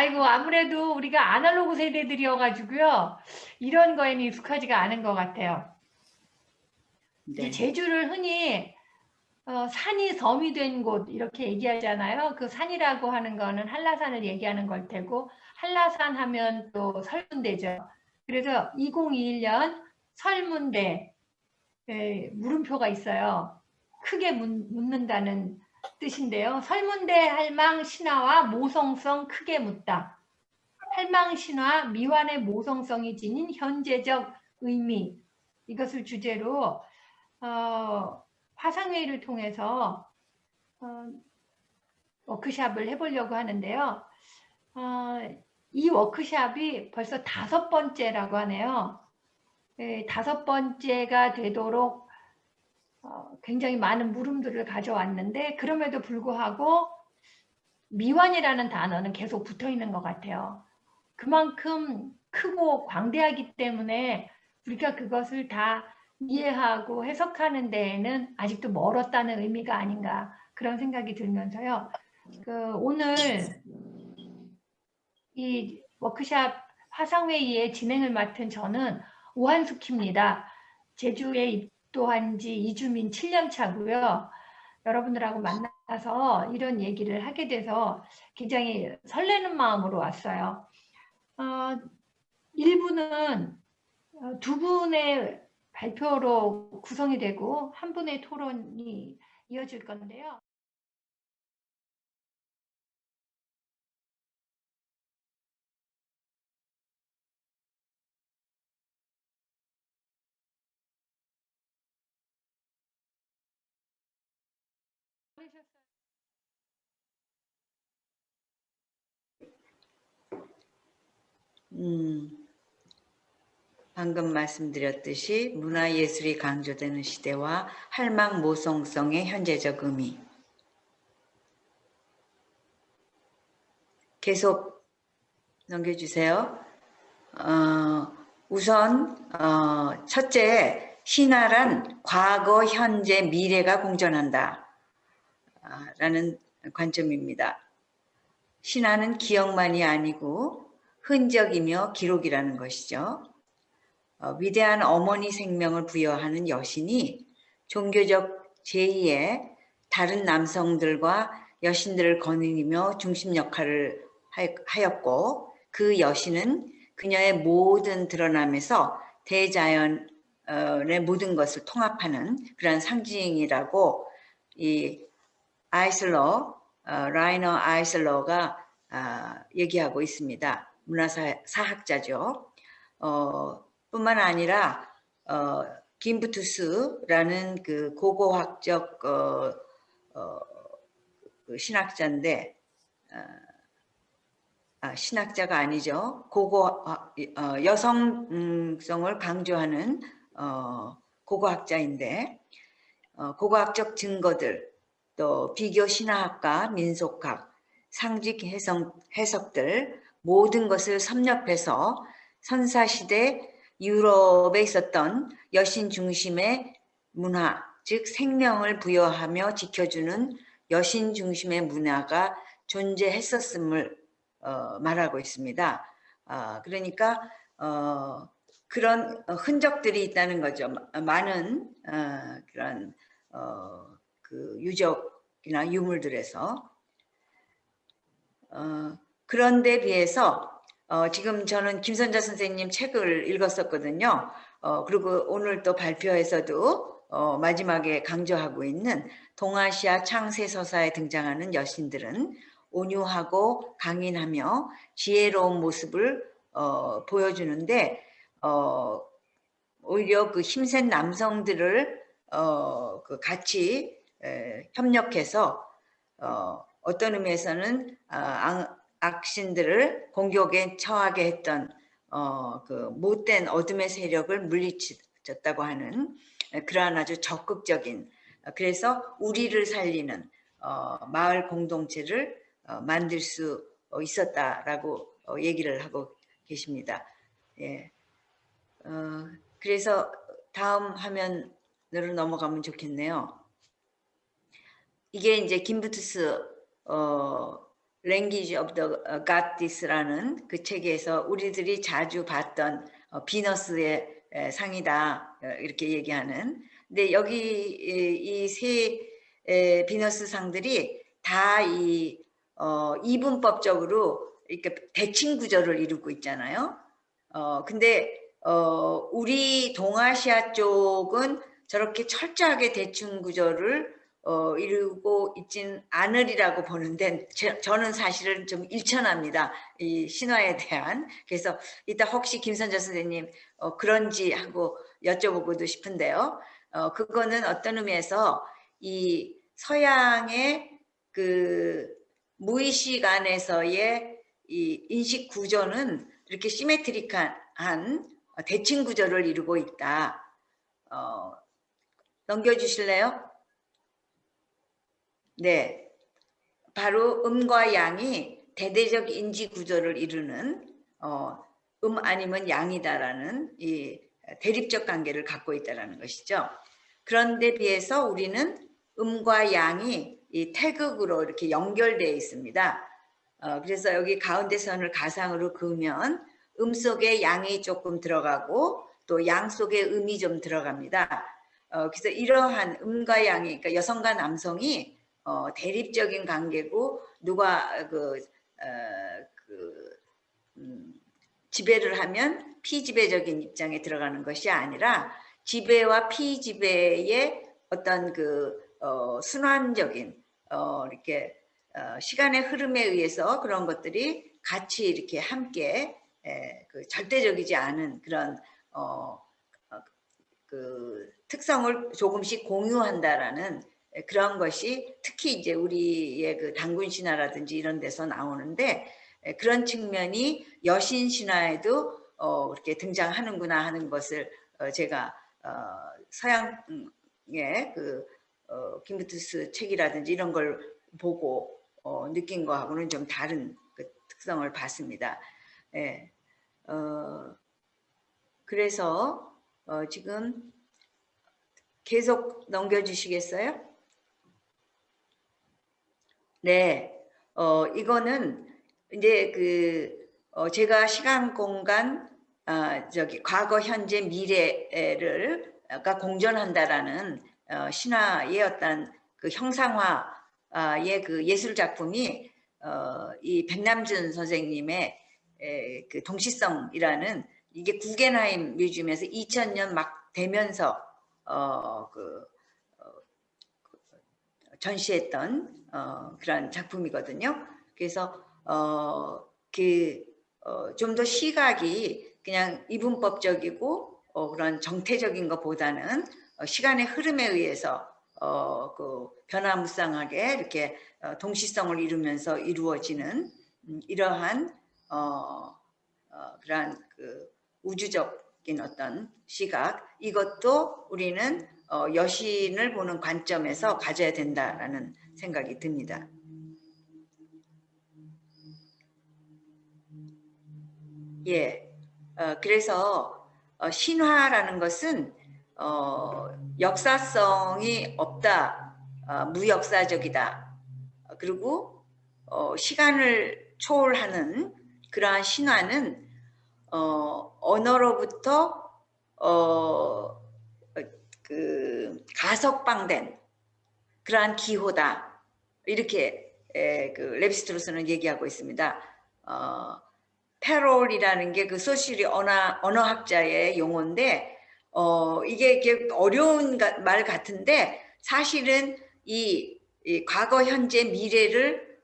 아이고, 아무래도 우리가 아날로그 세대들이어가지고요. 이런 거에는 익숙하지가 않은 것 같아요. 이제 네. 제주를 흔히 산이 섬이 된 곳 이렇게 얘기하잖아요. 그 산이라고 하는 거는 한라산을 얘기하는 걸 테고 한라산 하면 또 설문대죠. 그래서 2021년 설문대 물음표가 있어요. 크게 묻는다는 뜻인데요. 설문대 할망 신화와 모성성 크게 묻다. 할망 신화 미완의 모성성이 지닌 현재적 의미 이것을 주제로 화상회의를 통해서 워크샵을 해보려고 하는데요. 이 워크샵이 벌써 5번째라고 하네요. 5번째가 되도록 굉장히 많은 물음들을 가져왔는데 그럼에도 불구하고 미완이라는 단어는 계속 붙어 있는 것 같아요. 그만큼 크고 광대하기 때문에 우리가 그것을 다 이해하고 해석하는 데에는 아직도 멀었다는 의미가 아닌가 그런 생각이 들면서요. 오늘 이 워크샵 화상회의의 진행을 맡은 저는 오한숙입니다. 제주에 입도한 지 이주민 7년 차고요. 여러분들하고 만나서 이런 얘기를 하게 돼서 굉장히 설레는 마음으로 왔어요. 1부는 두 분의 발표로 구성이 되고 한 분의 토론이 이어질 건데요. 방금 말씀드렸듯이 문화예술이 강조되는 시대와 할망모성성의 현재적 의미. 계속 넘겨주세요. 우선 첫째, 신화란 과거, 현재, 미래가 공존한다 라는 관점입니다. 신화는 기억만이 아니고 흔적이며 기록이라는 것이죠. 위대한 어머니 생명을 부여하는 여신이 종교적 제의에 다른 남성들과 여신들을 거느리며 중심 역할을 하였고 그 여신은 그녀의 모든 드러남에서 대자연의 모든 것을 통합하는 그런 상징이라고 이 라이너 아이슬러가 얘기하고 있습니다. 문화사학자죠. 뿐만 아니라 김부투스라는 그 고고학적 그 신학자인데 신학자가 아니죠. 여성성을 강조하는 고고학자인데 고고학적 증거들 또 비교 신화학과 민속학 상징 해석들 모든 것을 섭렵해서 선사시대 유럽에 있었던 여신 중심의 문화, 즉 생명을 부여하며 지켜주는 여신 중심의 문화가 존재했었음을 말하고 있습니다. 그러니까 그런 흔적들이 있다는 거죠. 많은 그런 그 유적이나 유물들에서 그런데 비해서 지금 저는 김선자 선생님 책을 읽었었거든요. 그리고 오늘 또 발표에서도 마지막에 강조하고 있는 동아시아 창세서사에 등장하는 여신들은 온유하고 강인하며 지혜로운 모습을 보여주는데 오히려 그 힘센 남성들을 그 같이 협력해서 어떤 의미에서는 악신들을 공격에 처하게 했던 그 못된 어둠의 세력을 물리쳤다고 하는 그러한 아주 적극적인 그래서 우리를 살리는 마을 공동체를 만들 수 있었다라고 얘기를 하고 계십니다. 예. 그래서 다음 화면으로 넘어가면 좋겠네요. 이게 이제 김부투스 Language of the Goddess라는 그 책에서 우리들이 자주 봤던 비너스의 상이다 이렇게 얘기하는. 근데 여기 이 세 비너스 상들이 다 이 이분법적으로 이렇게 대칭 구조를 이루고 있잖아요. 근데 우리 동아시아 쪽은 저렇게 철저하게 대칭 구조를 이루고 있진 않으리라고 보는데 저는 사실은 좀 일천합니다. 이 신화에 대한. 그래서 이따 혹시 김선재 선생님 그런지 하고 여쭤보고도 싶은데요. 그거는 어떤 의미에서 이 서양의 그 무의식 안에서의 이 인식 구조는 이렇게 시메트릭한 대칭 구조를 이루고 있다. 넘겨주실래요? 네, 바로 음과 양이 대대적 인지 구조를 이루는 아니면 양이다라는 이 대립적 관계를 갖고 있다라는 것이죠. 그런데 비해서 우리는 음과 양이 이 태극으로 이렇게 연결되어 있습니다. 그래서 여기 가운데 선을 가상으로 그으면 음 속에 양이 조금 들어가고 또 양 속에 음이 좀 들어갑니다. 그래서 이러한 음과 양이, 그러니까 여성과 남성이 대립적인 관계고 누가 지배를 하면 피지배적인 입장에 들어가는 것이 아니라 지배와 피지배의 어떤 순환적인 이렇게 시간의 흐름에 의해서 그런 것들이 같이 이렇게 함께 절대적이지 않은 그런 특성을 조금씩 공유한다라는 그런 것이 특히 이제 우리의 그 단군 신화라든지 이런 데서 나오는데 그런 측면이 여신 신화에도 이렇게 등장하는구나 하는 것을 제가 서양의 김부투스 책이라든지 이런 걸 보고 느낀 거하고는 좀 다른 그 특성을 봤습니다. 예. 그래서 지금 계속 넘겨주시겠어요? 네, 이거는 이제 제가 시간, 공간, 과거, 현재, 미래를 공존한다라는 신화의 어떤 그 형상화의 그 예술 작품이 이 백남준 선생님의 그 동시성이라는 이게 구겐하임 뮤지엄에서 2000년 막 되면서 전시했던 그런 작품이거든요. 그래서 좀 더 시각이 그냥 이분법적이고 그런 정태적인 것보다는 시간의 흐름에 의해서 변화무쌍하게 이렇게 동시성을 이루면서 이루어지는 이러한 그러한 우주적인 어떤 시각, 이것도 우리는 여신을 보는 관점에서 가져야 된다라는 생각이 듭니다. 예, 그래서 신화라는 것은 역사성이 없다, 무역사적이다. 그리고 시간을 초월하는 그러한 신화는 언어로부터 가석방된 그러한 기호다. 이렇게 레비스트로스는 얘기하고 있습니다. 패롤이라는 게 그 소시리 언어학자의 용어인데 이게 어려운 말 같은데 사실은 이 과거, 현재, 미래를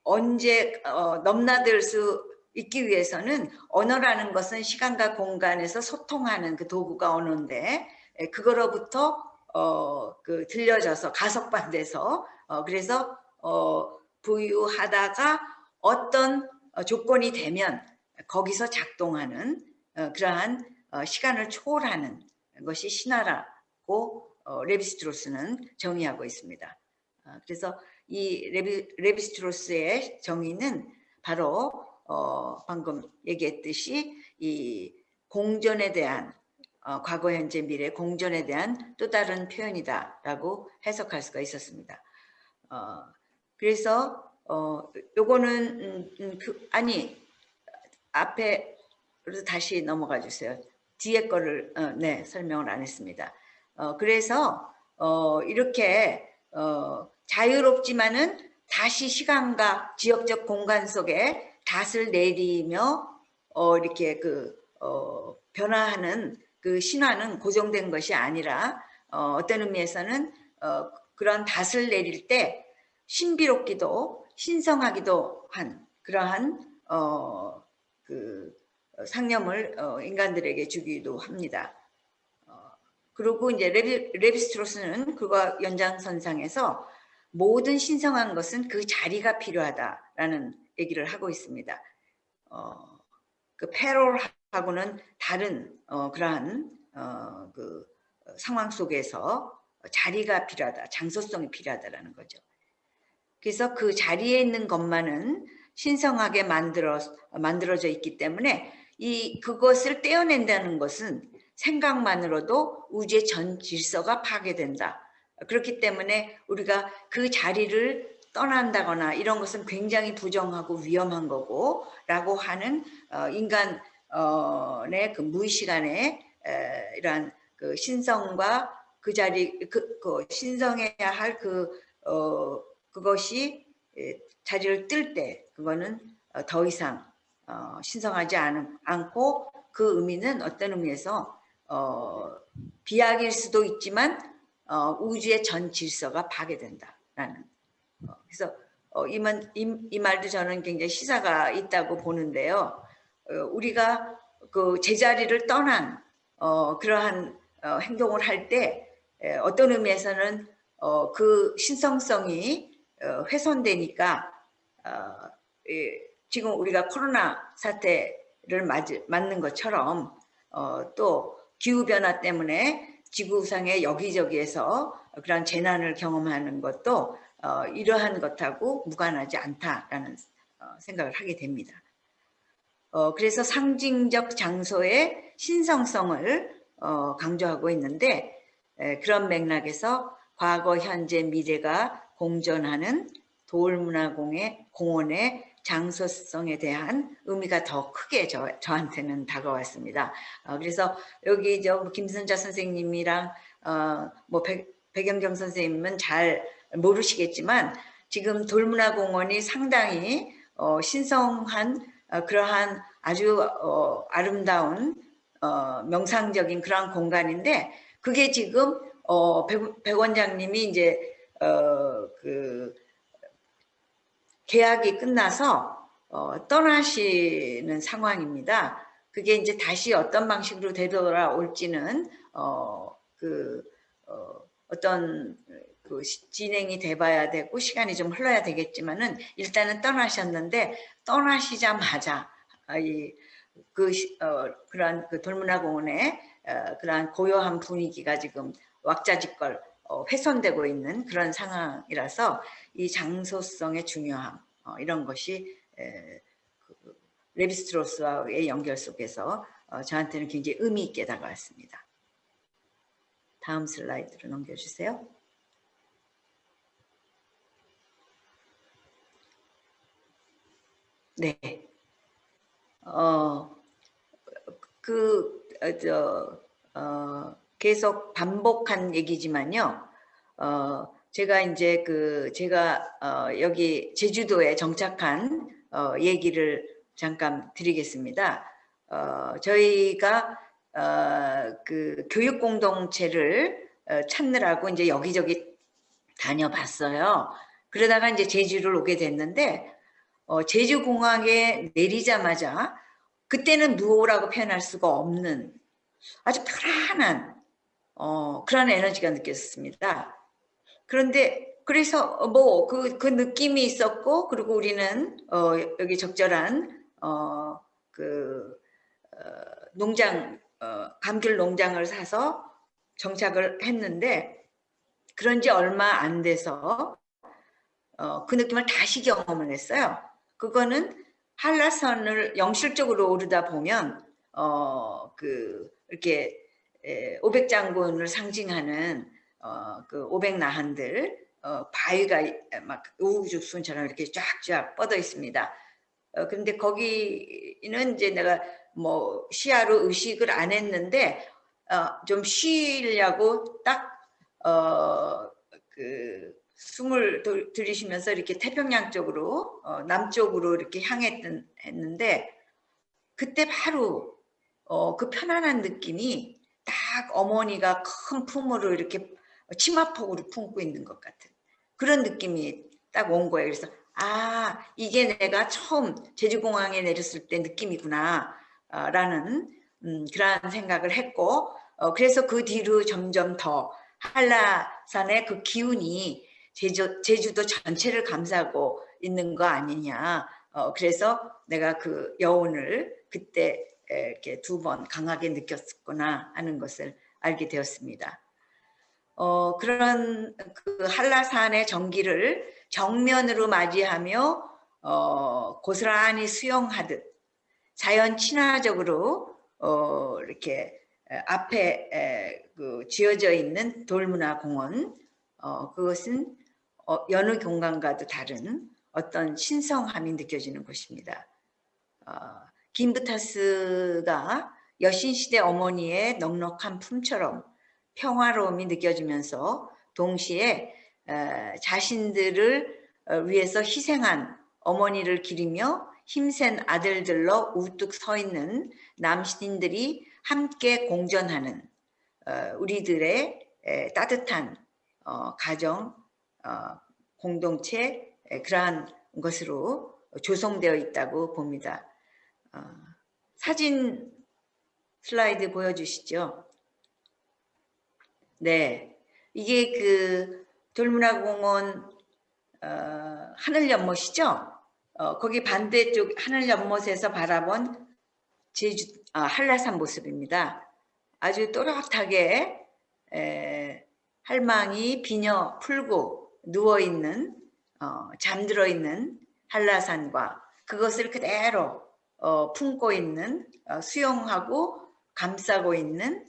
언제 넘나들 수 있기 위해서는 언어라는 것은 시간과 공간에서 소통하는 그 도구가 언어인데 그거로부터 들려져서 가석방돼서 그래서 부유하다가 어떤 조건이 되면 거기서 작동하는 그러한 시간을 초월하는 것이 신화라고 레비스트로스는 정의하고 있습니다. 그래서 이 레비스트로스의 정의는 바로 방금 얘기했듯이 이 공존에 대한 과거, 현재, 미래 공존에 대한 또 다른 표현이다라고 해석할 수가 있었습니다. 그래서 요거는 아니 앞에로 다시 넘어가 주세요. 뒤에 거를 네, 설명을 안 했습니다. 그래서 이렇게 자유롭지만은 다시 시간과 지역적 공간 속에 닷을 내리며 이렇게 변화하는 그 신화는 고정된 것이 아니라 어떤 의미에서는 그런 닷을 내릴 때 신비롭기도 신성하기도 한 그러한 상념을 인간들에게 주기도 합니다. 그리고 이제 레비스트로스는 그와 연장선상에서 모든 신성한 것은 그 자리가 필요하다라는 얘기를 하고 있습니다. 그 페롤하고는 다른 그러한 그 상황 속에서 자리가 필요하다, 장소성이 필요하다라는 거죠. 그래서 그 자리에 있는 것만은 신성하게 만들어져 있기 때문에 그것을 떼어낸다는 것은 생각만으로도 우주의 전 질서가 파괴된다. 그렇기 때문에 우리가 그 자리를 떠난다거나 이런 것은 굉장히 부정하고 위험한 거고 라고 하는 인간의 그 무의식안에 이러한 그 신성과 그 자리 그 신성해야 할 그것이 자리를 뜰 때 그거는 더 이상 신성하지 않고 그 의미는 어떤 의미에서 비약일 수도 있지만 우주의 전 질서가 파괴된다라는 그래서 이 말도 저는 굉장히 시사가 있다고 보는데요. 우리가 그 제자리를 떠난 그러한 행동을 할 때 어떤 의미에서는 그 신성성이 훼손되니까 지금 우리가 코로나 사태를 맞는 것처럼 또 기후변화 때문에 지구상의 여기저기에서 그런 재난을 경험하는 것도 이러한 것하고 무관하지 않다라는 생각을 하게 됩니다. 그래서 상징적 장소의 신성성을 강조하고 있는데 그런 맥락에서 과거, 현재, 미래가 공존하는 도울문화공원의 장소성에 대한 의미가 더 크게 저한테는 다가왔습니다. 그래서 여기 김선자 선생님이랑 백영경 선생님은 잘 모르시겠지만 지금 돌문화공원이 상당히 신성한 그러한 아주 아름다운 명상적인 그런 공간인데 그게 지금 백 원장님이 이제 계약이 끝나서 떠나시는 상황입니다. 그게 이제 다시 어떤 방식으로 되돌아올지는 어떤 진행이 돼봐야 되고 시간이 좀 흘러야 되겠지만은 일단은 떠나셨는데 떠나시자마자 그러한 돌문화공원의 그러한 고요한 분위기가 지금 왁자지껄 훼손되고 있는 그런 상황이라서 이 장소성의 중요함 이런 것이 레비스트로스와의 연결 속에서 저한테는 굉장히 의미 있게 다가왔습니다. 다음 슬라이드로 넘겨주세요. 네. 계속 반복한 얘기지만요. 제가 이제 제가 여기 제주도에 정착한 얘기를 잠깐 드리겠습니다. 저희가 교육 공동체를 찾느라고 이제 여기저기 다녀봤어요. 그러다가 이제 제주를 오게 됐는데 제주공항에 내리자마자 그때는 무오라고 표현할 수가 없는 아주 편안한 그런 에너지가 느껴졌습니다. 그런데 그래서 그 느낌이 있었고 그리고 우리는 여기 적절한 감귤 농장을 사서 정착을 했는데 그런 지 얼마 안 돼서 그 느낌을 다시 경험을 했어요. 그거는 한라산을 영실적으로 오르다 보면 이렇게 500장군을 상징하는 그 500나한들 바위가 막 우후죽순처럼 이렇게 쫙쫙 뻗어 있습니다. 근데 거기는 이제 내가 뭐 시야로 의식을 안 했는데 좀 쉬려고 딱 그 숨을 들이쉬면서 이렇게 태평양 쪽으로 남쪽으로 이렇게 했는데 그때 바로 그 편안한 느낌이 딱 어머니가 큰 품으로 이렇게 치마폭으로 품고 있는 것 같은 그런 느낌이 딱 온 거예요. 그래서 이게 내가 처음 제주공항에 내렸을 때 느낌이구나 라는 그런 생각을 했고 그래서 그 뒤로 점점 더 한라산의 그 기운이 제주도 전체를 감싸고 있는 거 아니냐. 그래서 내가 그 여운을 그때 이렇게 2번 강하게 느꼈구나 하는 것을 알게 되었습니다. 그런 그 한라산의 정기를 정면으로 맞이하며 고스란히 수영하듯 자연 친화적으로 이렇게 앞에 그 지어져 있는 돌문화공원 그것은 여느 공간과도 다른 어떤 신성함이 느껴지는 곳입니다. 김부타스가 여신시대 어머니의 넉넉한 품처럼 평화로움이 느껴지면서 동시에 자신들을 위해서 희생한 어머니를 기리며 힘센 아들들로 우뚝 서 있는 남신들이 함께 공존하는 우리들의 따뜻한 가정 공동체 그러한 것으로 조성되어 있다고 봅니다. 사진 슬라이드 보여주시죠. 네, 이게 그 돌문화공원 하늘 연못이죠. 거기 반대쪽 하늘 연못에서 바라본 한라산 모습입니다. 아주 또렷하게 할망이 비녀 풀고 누워있는 잠들어 있는 한라산과 그것을 그대로 품고 있는 수영하고 감싸고 있는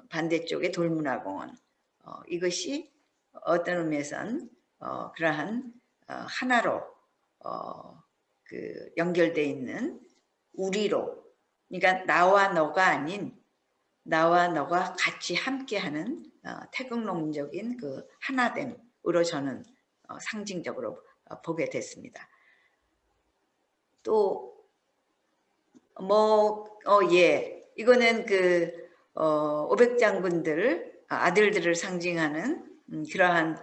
반대쪽의 돌문화공원 이것이 어떤 의미에선 그러한 하나로 그 연결되어 있는 우리로 그러니까 나와 너가 아닌 나와 너가 같이 함께하는 태극농민적인 그 하나됨으로 저는 상징적으로 보게 됐습니다. 또 이거는 그 500장군들 아들들을 상징하는 그러한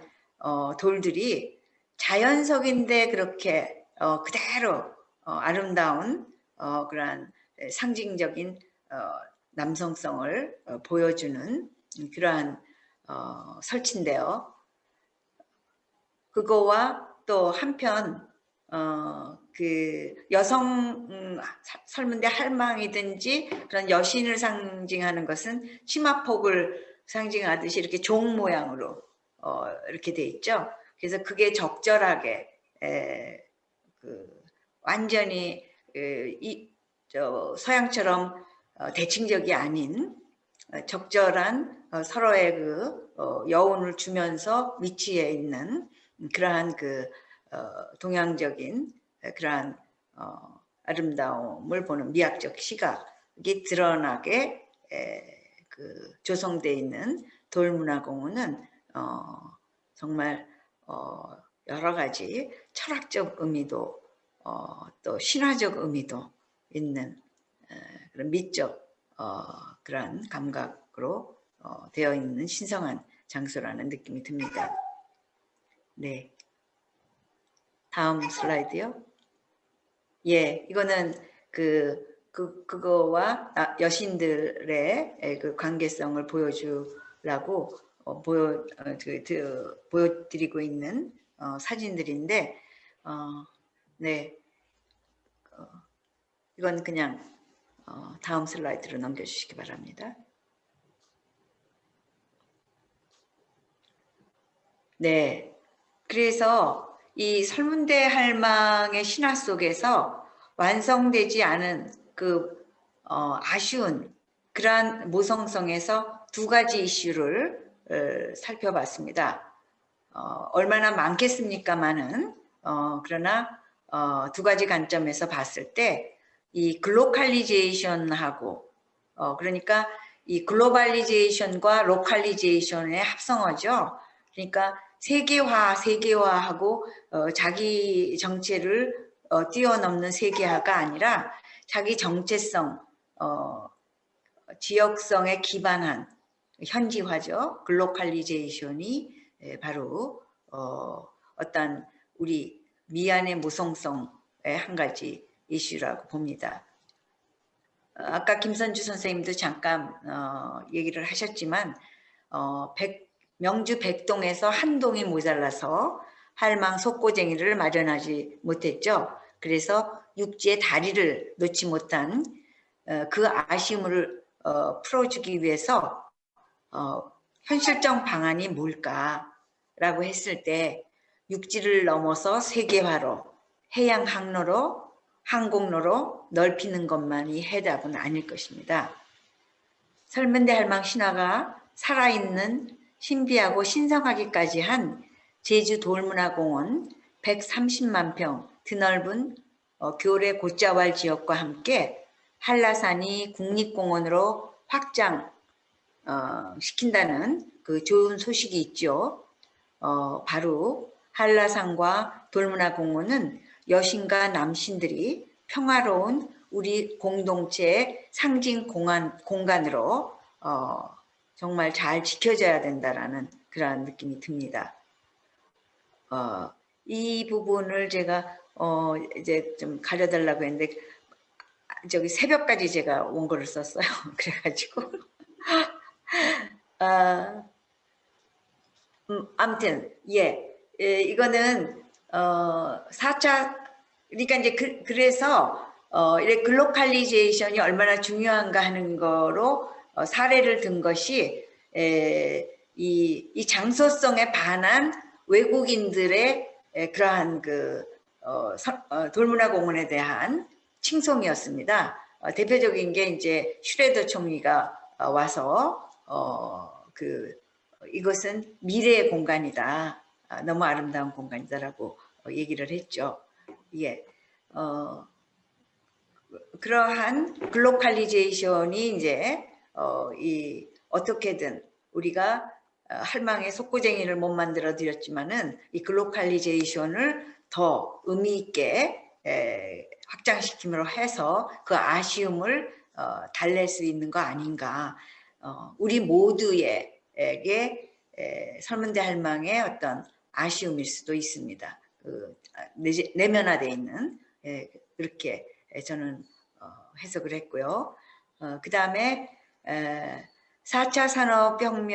돌들이 자연석인데 그렇게 그대로 아름다운 그러한 상징적인 남성성을 보여주는 그러한 설치인데요. 그거와 또 한편 그 여성 설문대 할망이든지 그런 여신을 상징하는 것은 치마폭을 상징하듯이 이렇게 종 모양으로 이렇게 돼 있죠. 그래서 그게 적절하게 완전히 서양처럼 대칭적이 아닌 적절한 서로의 그 여운을 주면서 위치해 있는 그러한 그 동양적인 그러한 아름다움을 보는 미학적 시각이 드러나게 조성되어 있는 돌문화공원은 정말 여러 가지 철학적 의미도 또 신화적 의미도 있는 그런 미적 그런 감각으로 되어 있는 신성한 장소라는 느낌이 듭니다. 네, 다음 슬라이드요. 예, 이거는 그거와 여신들의 그 관계성을 보여주라고 보여드리고 있는 사진들인데, 네, 이건 그냥 다음 슬라이드로 넘겨주시기 바랍니다. 네, 그래서 이 설문대 할망의 신화 속에서 완성되지 않은 그 아쉬운 그러한 모성성에서 두 가지 이슈를 살펴봤습니다. 얼마나 많겠습니까마는 그러나 두 가지 관점에서 봤을 때 이 글로컬리제이션하고 그러니까 이 글로벌리제이션과 로컬리제이션의 합성어죠. 그러니까 세계화하고 자기 정체를 뛰어넘는 세계화가 아니라 자기 정체성, 지역성에 기반한 현지화죠. 글로컬리제이션이 바로 어떤 우리 미안의 모성성의 한 가지 이슈라고 봅니다. 아까 김선주 선생님도 잠깐 얘기를 하셨지만 명주 백동에서 한 동이 모자라서 할망 속고쟁이를 마련하지 못했죠. 그래서 육지의 다리를 놓지 못한 그 아쉬움을 풀어주기 위해서 현실적 방안이 뭘까라고 했을 때 육지를 넘어서 세계화로, 해양 항로로, 항공로로 넓히는 것만이 해답은 아닐 것입니다. 설문대 할망 신화가 살아있는 신비하고 신성하기까지 한 제주 돌문화공원 130만 평 드넓은 교래 곶자왈 지역과 함께 한라산이 국립공원으로 확장 시킨다는 그 좋은 소식이 있죠. 바로 한라산과 돌문화공원은 여신과 남신들이 평화로운 우리 공동체의 상징 공간으로 정말 잘 지켜져야 된다라는 그런 느낌이 듭니다. 이 부분을 제가 이제 좀 가려달라고 했는데 저기 새벽까지 제가 원고를 썼어요. 그래가지고 아무튼 이거는 4차 그러니까 이제 그래서 이렇게 글로컬리제이션이 얼마나 중요한가 하는 거로 사례를 든 것이 이 장소성에 반한 외국인들의 그러한 그 돌문화공원에 대한 칭송이었습니다. 대표적인 게 이제 슈레더 총리가 와서 이것은 미래의 공간이다. 너무 아름다운 공간이다라고 얘기를 했죠. 그러한 글로컬리제이션이 이제 어떻게든 우리가 할망의 속고쟁이를 못 만들어 드렸지만은 이 글로컬리제이션을 더 의미 있게 확장시킴으로 해서 그 아쉬움을 달랠 수 있는 거 아닌가. 우리 모두에게 설문대 할망의 어떤 아쉬움일 수도 있습니다. 내면화되어 있는 그렇게 저는 해석을 했고요. 그 다음에 4차 산업혁명의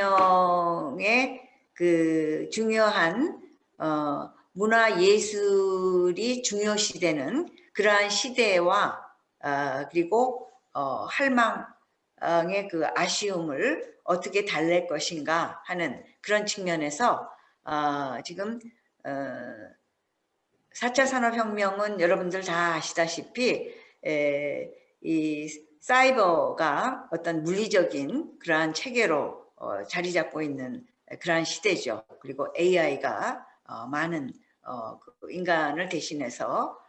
그 중요한 문화예술이 중요시되는 그러한 시대와 그리고 할망의 그 아쉬움을 어떻게 달랠 것인가 하는 그런 측면에서 지금 4차 산업혁명은 여러분들 다 아시다시피 이 사이버가 어떤 물리적인 그러한 체계로 자리 잡고 있는 그러한 시대죠. 그리고 AI가 많은 그 인간을 대신해서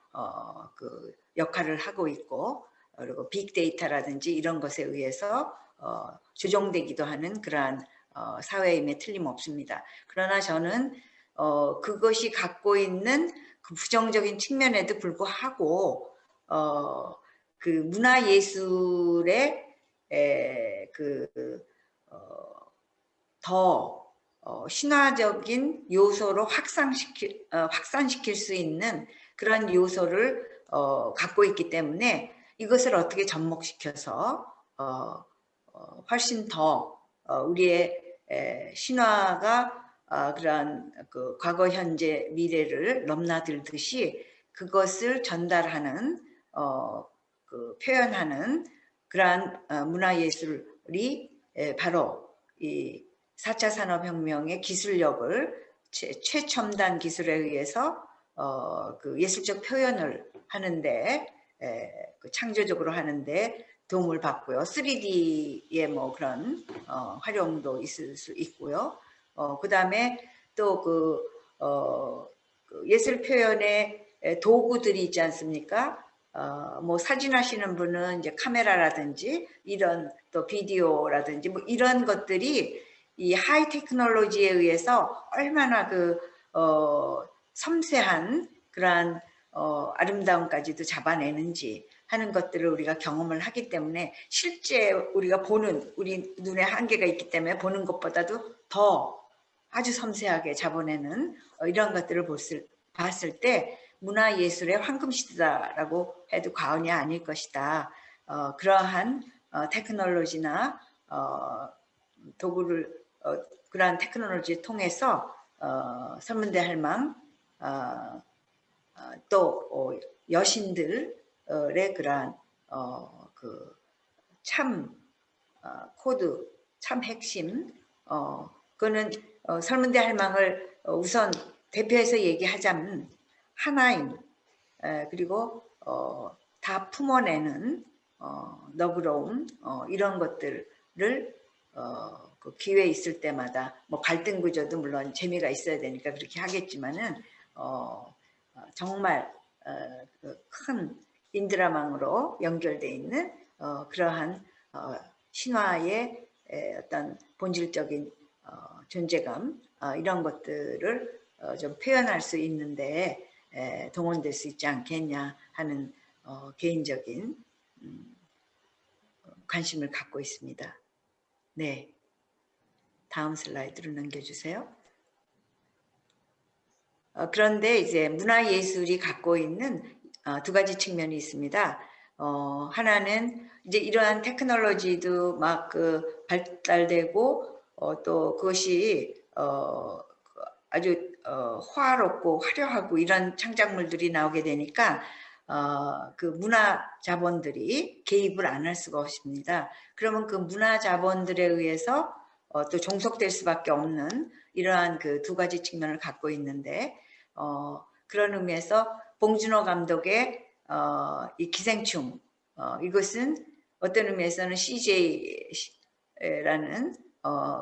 그 역할을 하고 있고 그리고 빅데이터라든지 이런 것에 의해서 조종되기도 하는 그러한 사회임에 틀림없습니다. 그러나 저는 그것이 갖고 있는 그 부정적인 측면에도 불구하고 그 문화예술의 더 신화적인 요소로 확산시킬 수 있는 그런 요소를 갖고 있기 때문에 이것을 어떻게 접목시켜서 훨씬 더 우리의 신화가 그러한 그 과거, 현재, 미래를 넘나들듯이 그것을 전달하는 그 표현하는 그러한 문화예술이 바로 이 4차 산업혁명의 기술력을 최첨단 기술에 의해서 그 예술적 표현을 하는데 그 창조적으로 하는데 도움을 받고요. 3D의 뭐 그런 활용도 있을 수 있고요. 그 다음에 또 그 예술 표현의 도구들이 있지 않습니까? 뭐 사진 하시는 분은 이제 카메라라든지 이런 또 비디오라든지 뭐 이런 것들이 이 하이 테크놀로지에 의해서 얼마나 섬세한 그러한 아름다움까지도 잡아내는지 하는 것들을 우리가 경험을 하기 때문에 실제 우리가 보는 우리 눈에 한계가 있기 때문에 보는 것보다도 더 아주 섬세하게 잡아내는 이런 것들을 봤을 때 문화예술의 황금시대다라고 해도 과언이 아닐 것이다. 그러한 테크놀로지나 도구를 그러한 테크놀로지를 통해서 설문대 할망 또 여신들의 그러한 참 코드, 참 핵심 그거는 설문대 할망을 우선 대표해서 얘기하자면 하나임 그리고 다 품어내는 너그러움 이런 것들을 그 기회 있을 때마다 뭐 갈등 구조도 물론 재미가 있어야 되니까 그렇게 하겠지만은 정말 큰 인드라망으로 연결되어 있는 그러한 신화의 어떤 본질적인 존재감 이런 것들을 좀 표현할 수 있는데 동원될 수 있지 않겠냐 하는 개인적인 관심을 갖고 있습니다. 네, 다음 슬라이드로 넘겨주세요. 그런데 이제 문화예술이 갖고 있는 두 가지 측면이 있습니다. 하나는 이제 이러한 테크놀로지도 막 발달되고 또 그것이 아주 화롭고 화려하고 이런 창작물들이 나오게 되니까 그 문화 자본들이 개입을 안 할 수가 없습니다. 그러면 그 문화 자본들에 의해서 또 종속될 수밖에 없는 이러한 그 두 가지 측면을 갖고 있는데 그런 의미에서 봉준호 감독의 이 기생충 이것은 어떤 의미에서는 CJ라는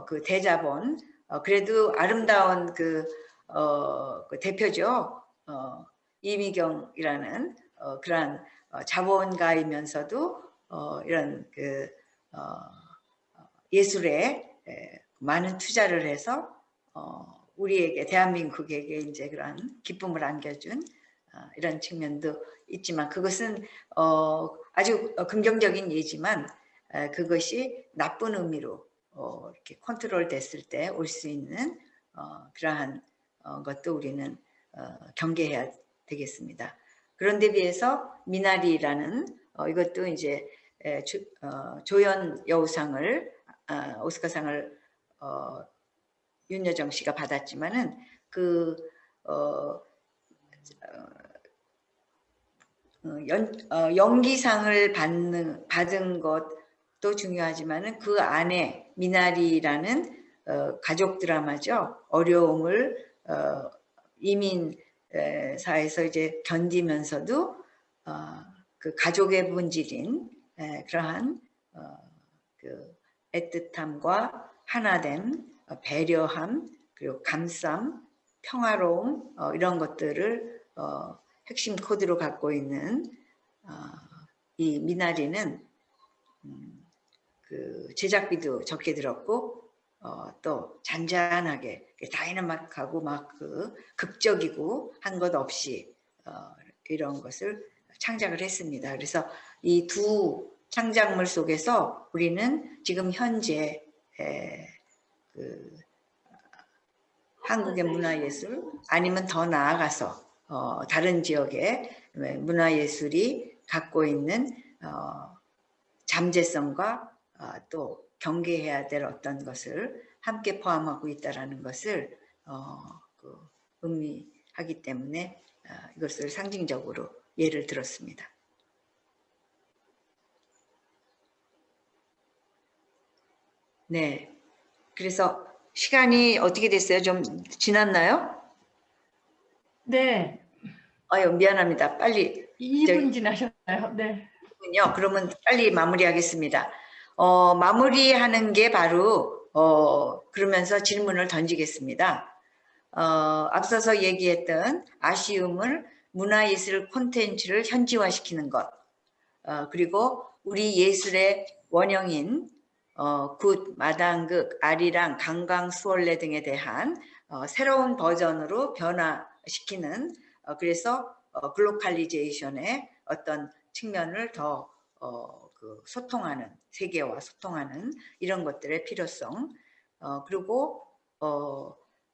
그 대자본 그래도 아름다운 그 대표죠. 이미경이라는 그러한 자본가이면서도 이런 그 예술에 많은 투자를 해서 우리에게 대한민국에게 이제 그런 기쁨을 안겨준 이런 측면도 있지만 그것은 아주 긍정적인 예지만 그것이 나쁜 의미로 이렇게 컨트롤 됐을 때 올 수 있는 그러한 것도 우리는 경계해야 되겠습니다. 그런데 비해서 미나리라는 이것도 이제 조연 여우상을 오스카상을 윤여정 씨가 받았지만은 연기상을 받은 것도 중요하지만은 그 안에 미나리라는 가족 드라마죠. 어려움을 이민 사에서 이제 견디면서도 그 가족의 본질인 그러한 그 애틋함과 하나됨, 배려함, 그리고 감쌈, 평화로움 이런 것들을 핵심 코드로 갖고 있는 이 미나리는 그 제작비도 적게 들었고 또 잔잔하게 다이나믹하고 막 그 극적이고 한 것 없이 이런 것을 창작을 했습니다. 그래서 이 두 창작물 속에서 우리는 지금 현재 그 한국의 문화예술 아니면 더 나아가서 다른 지역의 문화예술이 갖고 있는 잠재성과 또 경계해야 될 어떤 것을 함께 포함하고 있다는 것을 의미하기 때문에 이것을 상징적으로 예를 들었습니다. 네, 그래서 시간이 어떻게 됐어요? 좀 지났나요? 네. 아유, 미안합니다. 빨리. 2분 지나셨나요? 네. 군요. 그러면 빨리 마무리하겠습니다. 마무리하는 게 바로 그러면서 질문을 던지겠습니다. 앞서서 얘기했던 아쉬움을 문화예술 콘텐츠를 현지화시키는 것, 그리고 우리 예술의 원형인 굿, 마당극, 아리랑, 강강, 수월래 등에 대한 새로운 버전으로 변화시키는 그래서 글로컬리제이션의 어떤 측면을 더 소통하는 세계와 소통하는 이런 것들의 필요성 그리고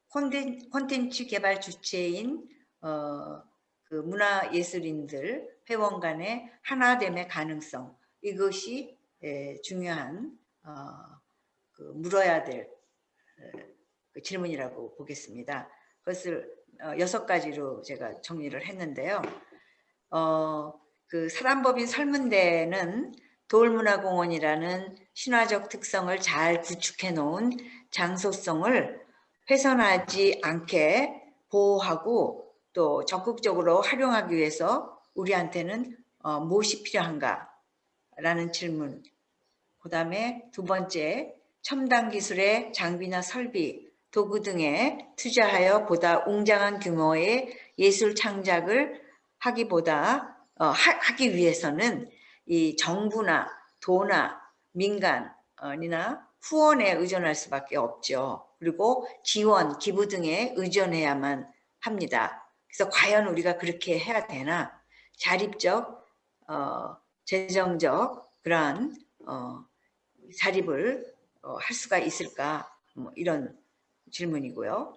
콘텐츠 개발 주체인 그 문화예술인들 회원 간의 하나됨의 가능성 이것이 중요한 그 물어야 될 그 질문이라고 보겠습니다. 그것을 6가지로 제가 정리를 했는데요. 그 사단법인 설문대는 돌문화공원이라는 신화적 특성을 잘 구축해 놓은 장소성을 훼손하지 않게 보호하고 또 적극적으로 활용하기 위해서 우리한테는 무엇이 필요한가? 라는 질문. 그 다음에 2번째, 첨단 기술의 장비나 설비, 도구 등에 투자하여 보다 웅장한 규모의 예술 창작을 하기 위해서는 이 정부나 도나 민간이나 후원에 의존할 수밖에 없죠. 그리고 지원, 기부 등에 의존해야만 합니다. 그래서 과연 우리가 그렇게 해야 되나? 자립적, 재정적 그러한 자립을 할 수가 있을까? 뭐 이런 질문이고요.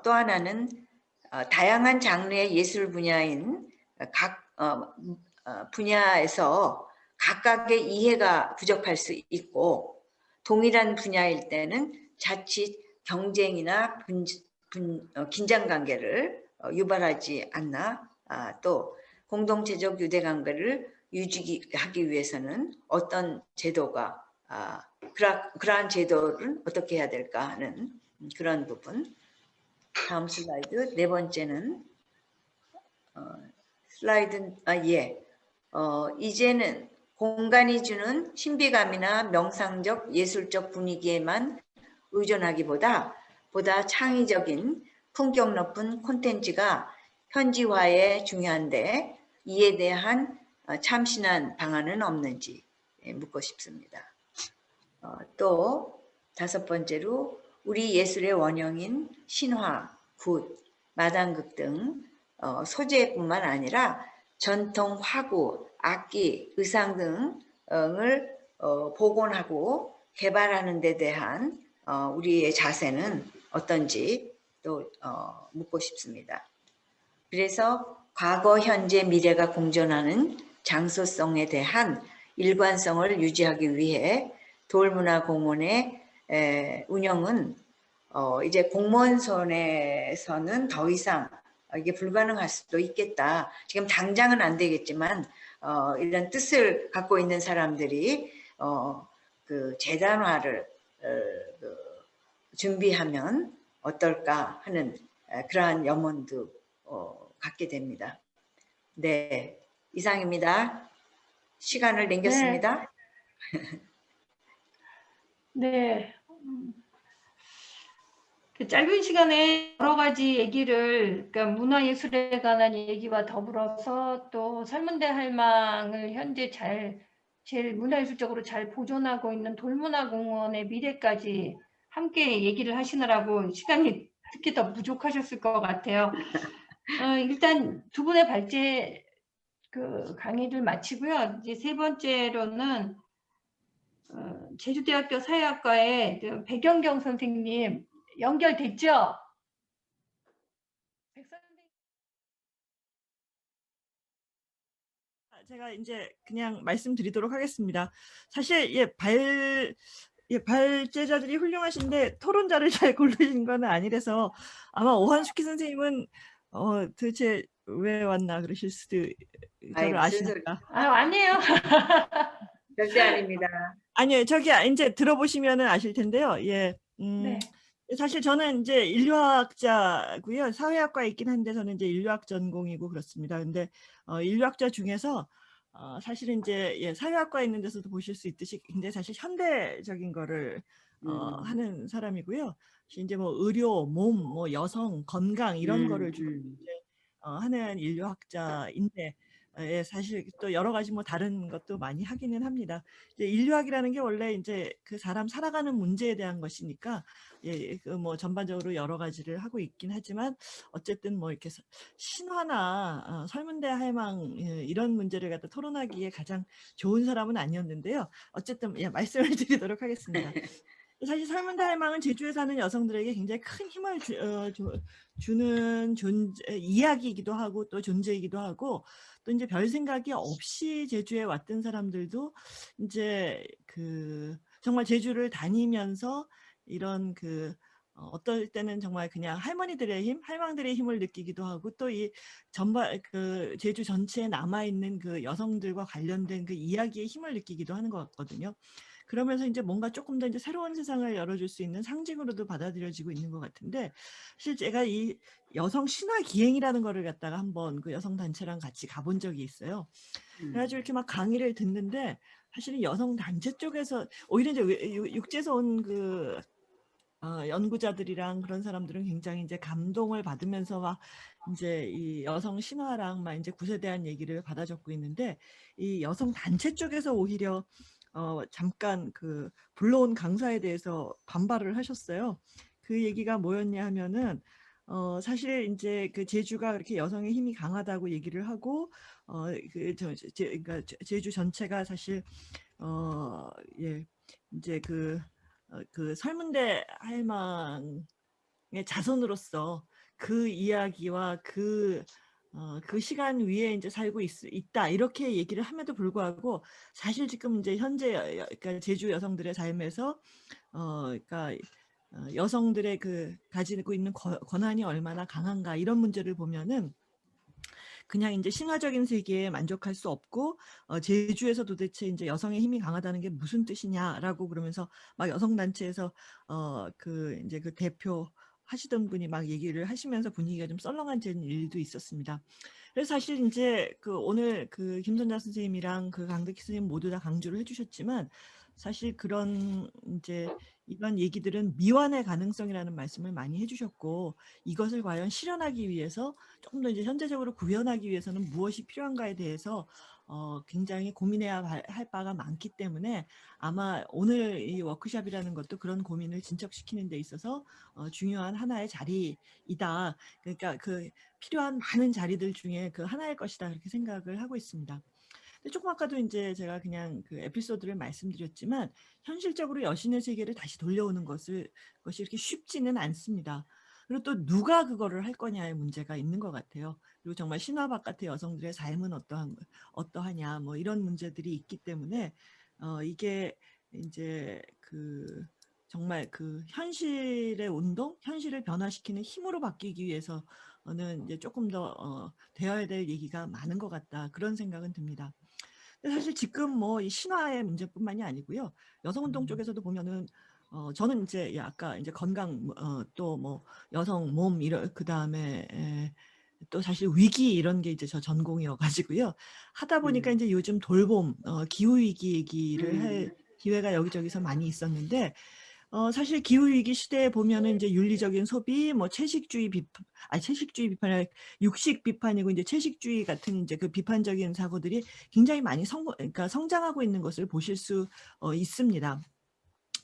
또 하나는 다양한 장르의 예술 분야인 각 분야에서 각각의 이해가 부족할 수 있고 동일한 분야일 때는 자칫 경쟁이나 긴장 관계를 유발하지 않나 또 공동체적 유대관계를 유지하기 위해서는 어떤 제도가 그러한 제도를 어떻게 해야 될까 하는 그런 부분. 다음 슬라이드 4번째는 이제는 공간이 주는 신비감이나 명상적 예술적 분위기에만 의존하기보다 보다 창의적인 품격 높은 콘텐츠가 현지화에 중요한데 이에 대한 참신한 방안은 없는지 묻고 싶습니다. 또 5번째로 우리 예술의 원형인 신화, 굿, 마당극 등 소재뿐만 아니라 전통 화구, 악기, 의상 등을 복원하고 개발하는 데 대한 우리의 자세는 어떤지 또 묻고 싶습니다. 그래서 과거, 현재, 미래가 공존하는 장소성에 대한 일관성을 유지하기 위해 돌문화공원의 운영은 이제 공무원 손에서는 더 이상 이게 불가능할 수도 있겠다. 지금 당장은 안 되겠지만 이런 뜻을 갖고 있는 사람들이 그 재단화를 준비하면 어떨까 하는 그러한 염원도 갖게 됩니다. 네, 이상입니다. 시간을 남겼습니다. 네. 그 짧은 시간에 여러 가지 얘기를, 그러니까 문화예술에 관한 얘기와 더불어서 또 설문대 할망을 현재 제일 문화예술적으로 잘 보존하고 있는 돌문화공원의 미래까지 함께 얘기를 하시느라고 시간이 특히 더 부족하셨을 것 같아요. 일단 2분의 발제 그 강의를 마치고요. 이제 3번째로는 제주대학교 사회학과의 백연경 선생님 연결됐죠? 제가 이제 그냥 말씀드리도록 하겠습니다. 사실 발제자들이 훌륭하신데 토론자를 잘 고르신 건 아니라서 아마 오한숙희 선생님은 도대체 왜 왔나 그러실 수도 저를 아시니까. 아니에요. 절대 아닙니다. 아니요, 저기 이제 들어보시면은 아실 텐데요. 예, 네. 사실 저는 이제 인류학자고요. 사회학과에 있긴 한데 저는 이제 인류학 전공이고 그렇습니다. 근데 인류학자 중에서 사실은 이제 사회학과에 있는 데서도 보실 수 있듯이 굉장히 사실 현대적인 거를 하는 사람이고요. 이제 뭐 의료, 몸, 뭐 여성, 건강 이런 거를 주로 이제 하는 인류학자인데 사실 또 여러 가지 뭐 다른 것도 많이 하기는 합니다. 이제 인류학이라는 게 원래 이제 그 사람 살아가는 문제에 대한 것이니까 그 뭐 전반적으로 여러 가지를 하고 있긴 하지만 어쨌든 뭐 이렇게 신화나 설문대 할망 이런 문제를 갖다 토론하기에 가장 좋은 사람은 아니었는데요. 어쨌든 말씀을 드리도록 하겠습니다. 사실 설문대 할망은 제주에 사는 여성들에게 굉장히 큰 힘을 주는 이야기이기도 하고 또 존재이기도 하고 또 이제 별 생각이 없이 제주에 왔던 사람들도 이제 그 정말 제주를 다니면서 이런 어떨 때는 정말 그냥 할머니들의 힘, 할망들의 힘을 느끼기도 하고 또 이 전반 제주 전체에 남아 있는 그 여성들과 관련된 그 이야기의 힘을 느끼기도 하는 것 같거든요. 그러면서 이제 뭔가 조금 더 이제 새로운 세상을 열어줄 수 있는 상징으로도 받아들여지고 있는 것 같은데 사실 제가 이 여성 신화 기행이라는 거를 갖다가 한번 그 여성 단체랑 같이 가본 적이 있어요. 그래가지고 이렇게 막 강의를 듣는데 사실은 여성 단체 쪽에서 오히려 이제 육지에서 온 연구자들이랑 그런 사람들은 굉장히 이제 감동을 받으면서 막 이제 이 여성 신화랑 막 이제 구세대한 얘기를 받아 적고 있는데 이 여성 단체 쪽에서 오히려 잠깐 불러온 강사에 대해서 반발을 하셨어요. 그 얘기가 뭐였냐 하면은 사실 이제 그 제주가 그렇게 여성의 힘이 강하다고 얘기를 하고 그러니까 제주 전체가 사실 예 이제 그 설문대 할망의 자손으로서 그 이야기와 그 시간 위에 이제 살고 있다 이렇게 얘기를 함에도 불구하고 사실 지금 이제 현재 그러니까 제주 여성들의 삶에서 그러니까 여성들의 가지고 있는 권한이 얼마나 강한가 이런 문제를 보면은 그냥 이제 신화적인 세계에 만족할 수 없고 제주에서 도대체 이제 여성의 힘이 강하다는 게 무슨 뜻이냐라고 그러면서 막 여성 단체에서 이제 그 대표 하시던 분이 막 얘기를 하시면서 분위기가 좀 썰렁해진 일도 있었습니다. 그래서 사실 이제 오늘 김선자 선생님이랑 강덕희 선생님 모두 다 강조를 해주셨지만 사실 그런 이제 이런 얘기들은 미완의 가능성이라는 말씀을 많이 해주셨고 이것을 과연 실현하기 위해서 조금 더 이제 현재적으로 구현하기 위해서는 무엇이 필요한가에 대해서 굉장히 고민해야 할 바가 많기 때문에 아마 오늘 이 워크숍이라는 것도 그런 고민을 진척시키는 데 있어서 중요한 하나의 자리이다. 그러니까 필요한 많은 자리들 중에 하나일 것이다. 그렇게 생각을 하고 있습니다. 근데 조금 아까도 이제 제가 그냥 에피소드를 말씀드렸지만 현실적으로 여신의 세계를 다시 돌려오는 것이 이렇게 쉽지는 않습니다. 그리고 또 누가 그거를 할 거냐의 문제가 있는 것 같아요. 그리고 정말 신화 바깥의 여성들의 삶은 어떠하냐 뭐 이런 문제들이 있기 때문에 이게 이제 정말 현실의 운동, 현실을 변화시키는 힘으로 바뀌기 위해서는 이제 조금 더 되어야 될 얘기가 많은 것 같다. 그런 생각은 듭니다. 근데 사실 지금 뭐 이 신화의 문제뿐만이 아니고요. 여성운동 쪽에서도 보면은 저는 이제 아까 이제 건강 또 뭐 여성 몸 그 다음에 또 사실 위기 이런 게 이제 저 전공이어 가지고요. 하다 보니까 이제 요즘 돌봄, 기후 위기 얘기를 할 기회가 여기저기서 많이 있었는데 사실 기후위기 시대에 보면은 이제 윤리적인 소비, 뭐 채식주의 비판이 아니라 육식 비판이고 이제 채식주의 같은 이제 비판적인 사고들이 굉장히 많이 그러니까 성장하고 있는 것을 보실 수 있습니다.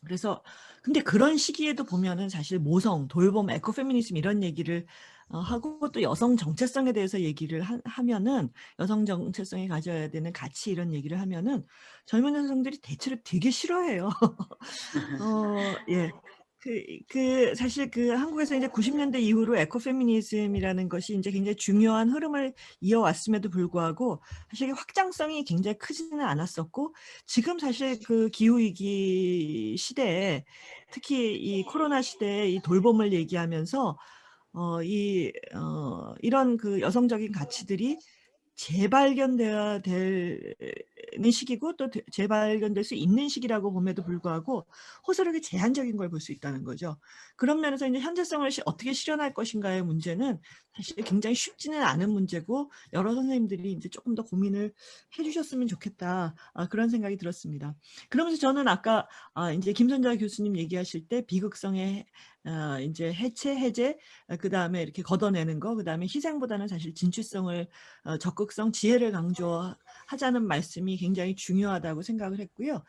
그래서 근데 그런 시기에도 보면은 사실 모성, 돌봄, 에코페미니즘 이런 얘기를 하고 또 여성 정체성에 대해서 얘기를 하면은 여성 정체성이 가져야 되는 가치 이런 얘기를 하면은 젊은 여성들이 대체로 되게 싫어해요. 예. 사실 한국에서 이제 90년대 이후로 에코페미니즘이라는 것이 이제 굉장히 중요한 흐름을 이어왔음에도 불구하고 사실 확장성이 굉장히 크지는 않았었고 지금 사실 기후위기 시대에 특히 이 코로나 시대에 이 돌봄을 얘기하면서 이런 여성적인 가치들이 재발견되어야 될 시기고 또 재발견될 수 있는 시기라고 봄에도 불구하고 호소력이 제한적인 걸 볼 수 있다는 거죠. 그런 면에서 이제 현재성을 어떻게 실현할 것인가의 문제는 사실 굉장히 쉽지는 않은 문제고 여러 선생님들이 이제 조금 더 고민을 해주셨으면 좋겠다. 그런 생각이 들었습니다. 그러면서 저는 아까 이제 김선자 교수님 얘기하실 때 비극성의 이제 해제, 그 다음에 이렇게 걷어내는 거, 그 다음에 희생보다는 사실 진취성을, 적극성, 지혜를 강조하자는 말씀이 굉장히 중요하다고 생각을 했고요.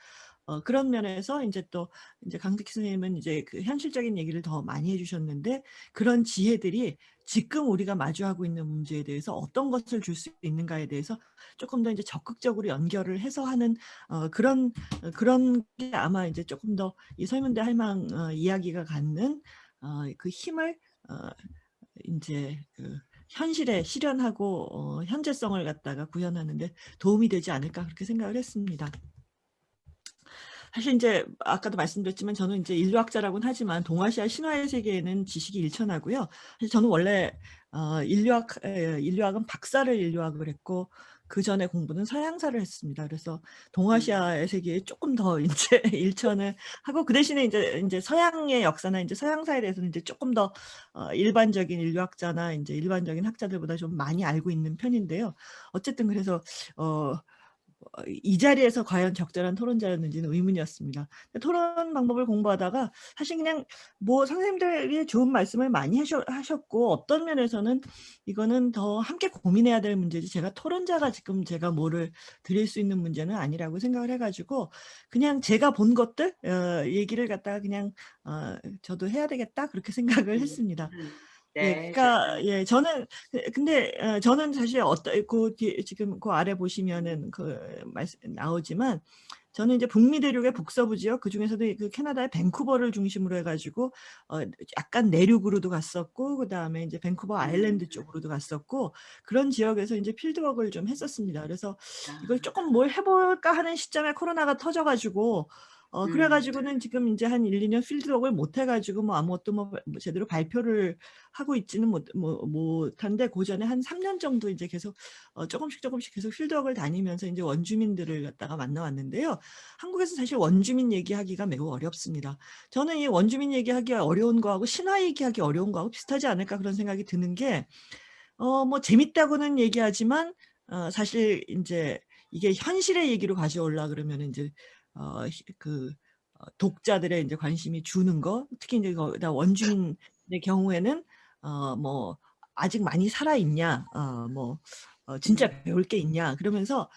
그런 면에서 이제 또 이제 강택희 선생님은 이제 그 현실적인 얘기를 더 많이 해주셨는데 그런 지혜들이 지금 우리가 마주하고 있는 문제에 대해서 어떤 것을 줄 수 있는가에 대해서 조금 더 이제 적극적으로 연결을 해서 하는 그런 게 아마 이제 조금 더 이 서민대 할망 이야기가 갖는 그 힘을 이제 그 현실에 실현하고 현재성을 갖다가 구현하는데 도움이 되지 않을까 그렇게 생각을 했습니다. 사실 이제 아까도 말씀드렸지만 저는 이제 인류학자라고는 하지만 동아시아 신화의 세계에는 지식이 일천하고요. 사실 저는 원래 인류학은 박사를 인류학을 했고 그 전에 공부는 서양사를 했습니다. 그래서 동아시아의 세계에 조금 더 이제 일천을 하고 그 대신에 이제 서양의 역사나 이제 서양사에 대해서는 이제 조금 더 일반적인 인류학자나 이제 일반적인 학자들보다 좀 많이 알고 있는 편인데요. 어쨌든 그래서 이 자리에서 과연 적절한 토론자였는지는 의문이었습니다. 토론 방법을 공부하다가 사실 그냥 뭐 선생님들이 좋은 말씀을 많이 하셨고 어떤 면에서는 이거는 더 함께 고민해야 될 문제지 제가 토론자가 지금 제가 뭐를 드릴 수 있는 문제는 아니라고 생각을 해가지고 그냥 제가 본 것들 얘기를 갖다가 그냥 저도 해야 되겠다 그렇게 생각을 했습니다. 예, 네, 그러니까 예, 저는 근데 저는 사실 지금 그 아래 보시면은 그 말씀 나오지만 저는 이제 북미 대륙의 북서부 지역 그 중에서도 그 캐나다의 밴쿠버를 중심으로 해가지고 약간 내륙으로도 갔었고 그 다음에 이제 밴쿠버 아일랜드 쪽으로도 갔었고 그런 지역에서 이제 필드워크를 좀 했었습니다. 그래서 이걸 조금 뭘 해볼까 하는 시점에 코로나가 터져가지고. 그래가지고는 지금 이제 한 1, 2년 필드워크를 못 해가지고 뭐 아무것도 뭐 제대로 발표를 하고 있지는 못한데 그 전에 한 3년 정도 이제 계속 조금씩 계속 필드워크를 다니면서 이제 원주민들을 갖다가 만나왔는데요. 한국에서 사실 원주민 얘기하기가 매우 어렵습니다. 저는 이 원주민 얘기하기 어려운 거하고 신화 얘기하기 어려운 거하고 비슷하지 않을까 그런 생각이 드는 게 뭐 재밌다고는 얘기하지만 사실 이제 이게 현실의 얘기로 가져올라 그러면 이제 그 독자들의 이제 관심이 주는 거 특히 이제 원주민의 경우에는 뭐 아직 많이 살아 있냐 뭐 진짜 배울 게 있냐 그러면서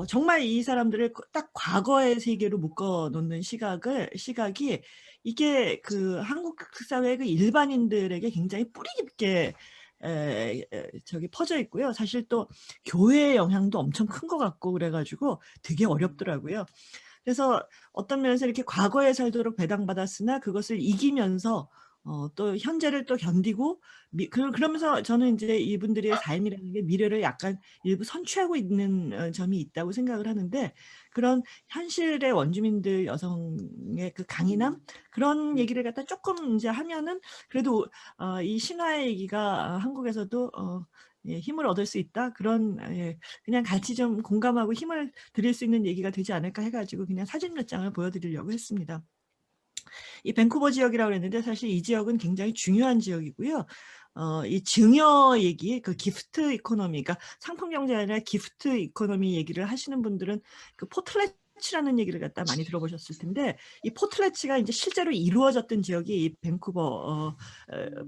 정말 이 사람들을 딱 과거의 세계로 묶어 놓는 시각이 이게 그 한국 사회의 그 일반인들에게 굉장히 뿌리 깊게 저기 퍼져 있고요. 사실 또 교회의 영향도 엄청 큰 것 같고 그래가지고 되게 어렵더라고요. 그래서 어떤 면에서 이렇게 과거에 살도록 배당받았으나 그것을 이기면서 또 현재를 또 견디고 그러면서 저는 이제 이분들의 삶이라는 게 미래를 약간 일부 선취하고 있는 점이 있다고 생각을 하는데 그런 현실의 원주민들 여성의 그 강인함 그런 얘기를 갖다 조금 이제 하면은 그래도 이 신화의 얘기가 한국에서도 예, 힘을 얻을 수 있다 그런 그냥 같이 좀 공감하고 힘을 드릴 수 있는 얘기가 되지 않을까 해가지고 그냥 사진 몇 장을 보여드리려고 했습니다. 이 밴쿠버 지역이라고 했는데 사실 이 지역은 굉장히 중요한 지역이고요. 이 증여 얘기, 그 기프트 이코노미, 그러니까 상품 경제가 아니라 기프트 이코노미 얘기를 하시는 분들은 그 포틀렛이라는 얘기를 갖다 많이 들어보셨을 텐데 이 포틀렛치가 이제 실제로 이루어졌던 지역이 이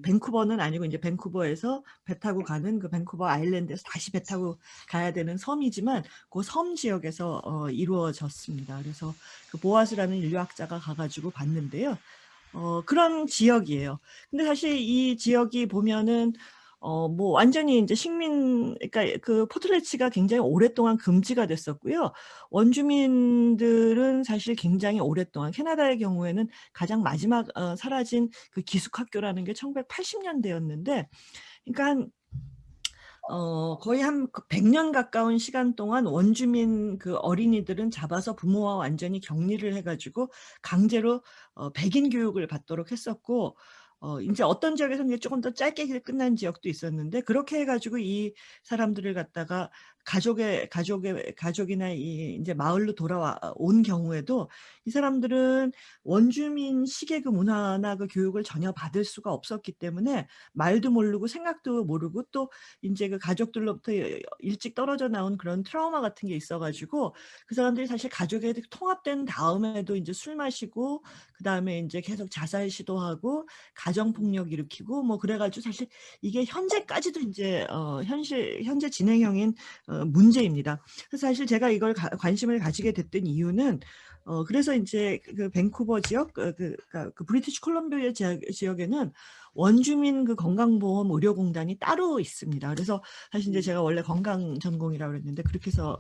밴쿠버는 아니고 이제 밴쿠버에서 배 타고 가는 그 밴쿠버 아일랜드에서 다시 배 타고 가야 되는 섬이지만 그 섬 지역에서 이루어졌습니다. 그래서 그 보아스라는 인류학자가 가가지고 봤는데요. 그런 지역이에요. 근데 사실 이 지역이 보면은 뭐 완전히 이제 그러니까 그 포틀레치가 굉장히 오랫동안 금지가 됐었고요. 원주민들은 사실 굉장히 오랫동안 캐나다의 경우에는 가장 마지막 사라진 그 기숙학교라는 게 1980년대였는데, 그러니까 거의 한 100년 가까운 시간 동안 원주민 그 어린이들은 잡아서 부모와 완전히 격리를 해가지고 강제로 백인 교육을 받도록 했었고, 이제 어떤 지역에서는 조금 더 짧게 끝난 지역도 있었는데, 그렇게 해가지고 이 사람들을 갖다가 가족이나 이제 마을로 돌아온 경우에도 이 사람들은 원주민 식의 그 문화나 그 교육을 전혀 받을 수가 없었기 때문에 말도 모르고 생각도 모르고 또 이제 그 가족들로부터 일찍 떨어져 나온 그런 트라우마 같은 게 있어가지고 그 사람들이 사실 가족에 통합된 다음에도 이제 술 마시고 그 다음에 이제 계속 자살 시도하고 가정폭력 일으키고 뭐 그래가지고 사실 이게 현재까지도 이제 현재 진행형인 문제입니다. 그래서 사실 제가 이걸 관심을 가지게 됐던 이유는 그래서 이제 그 밴쿠버 지역 그 브리티시 콜럼비아 지역에는 원주민 그 건강보험 의료공단이 따로 있습니다. 그래서 사실 이제 제가 원래 건강 전공이라고 그랬는데 그렇게 해서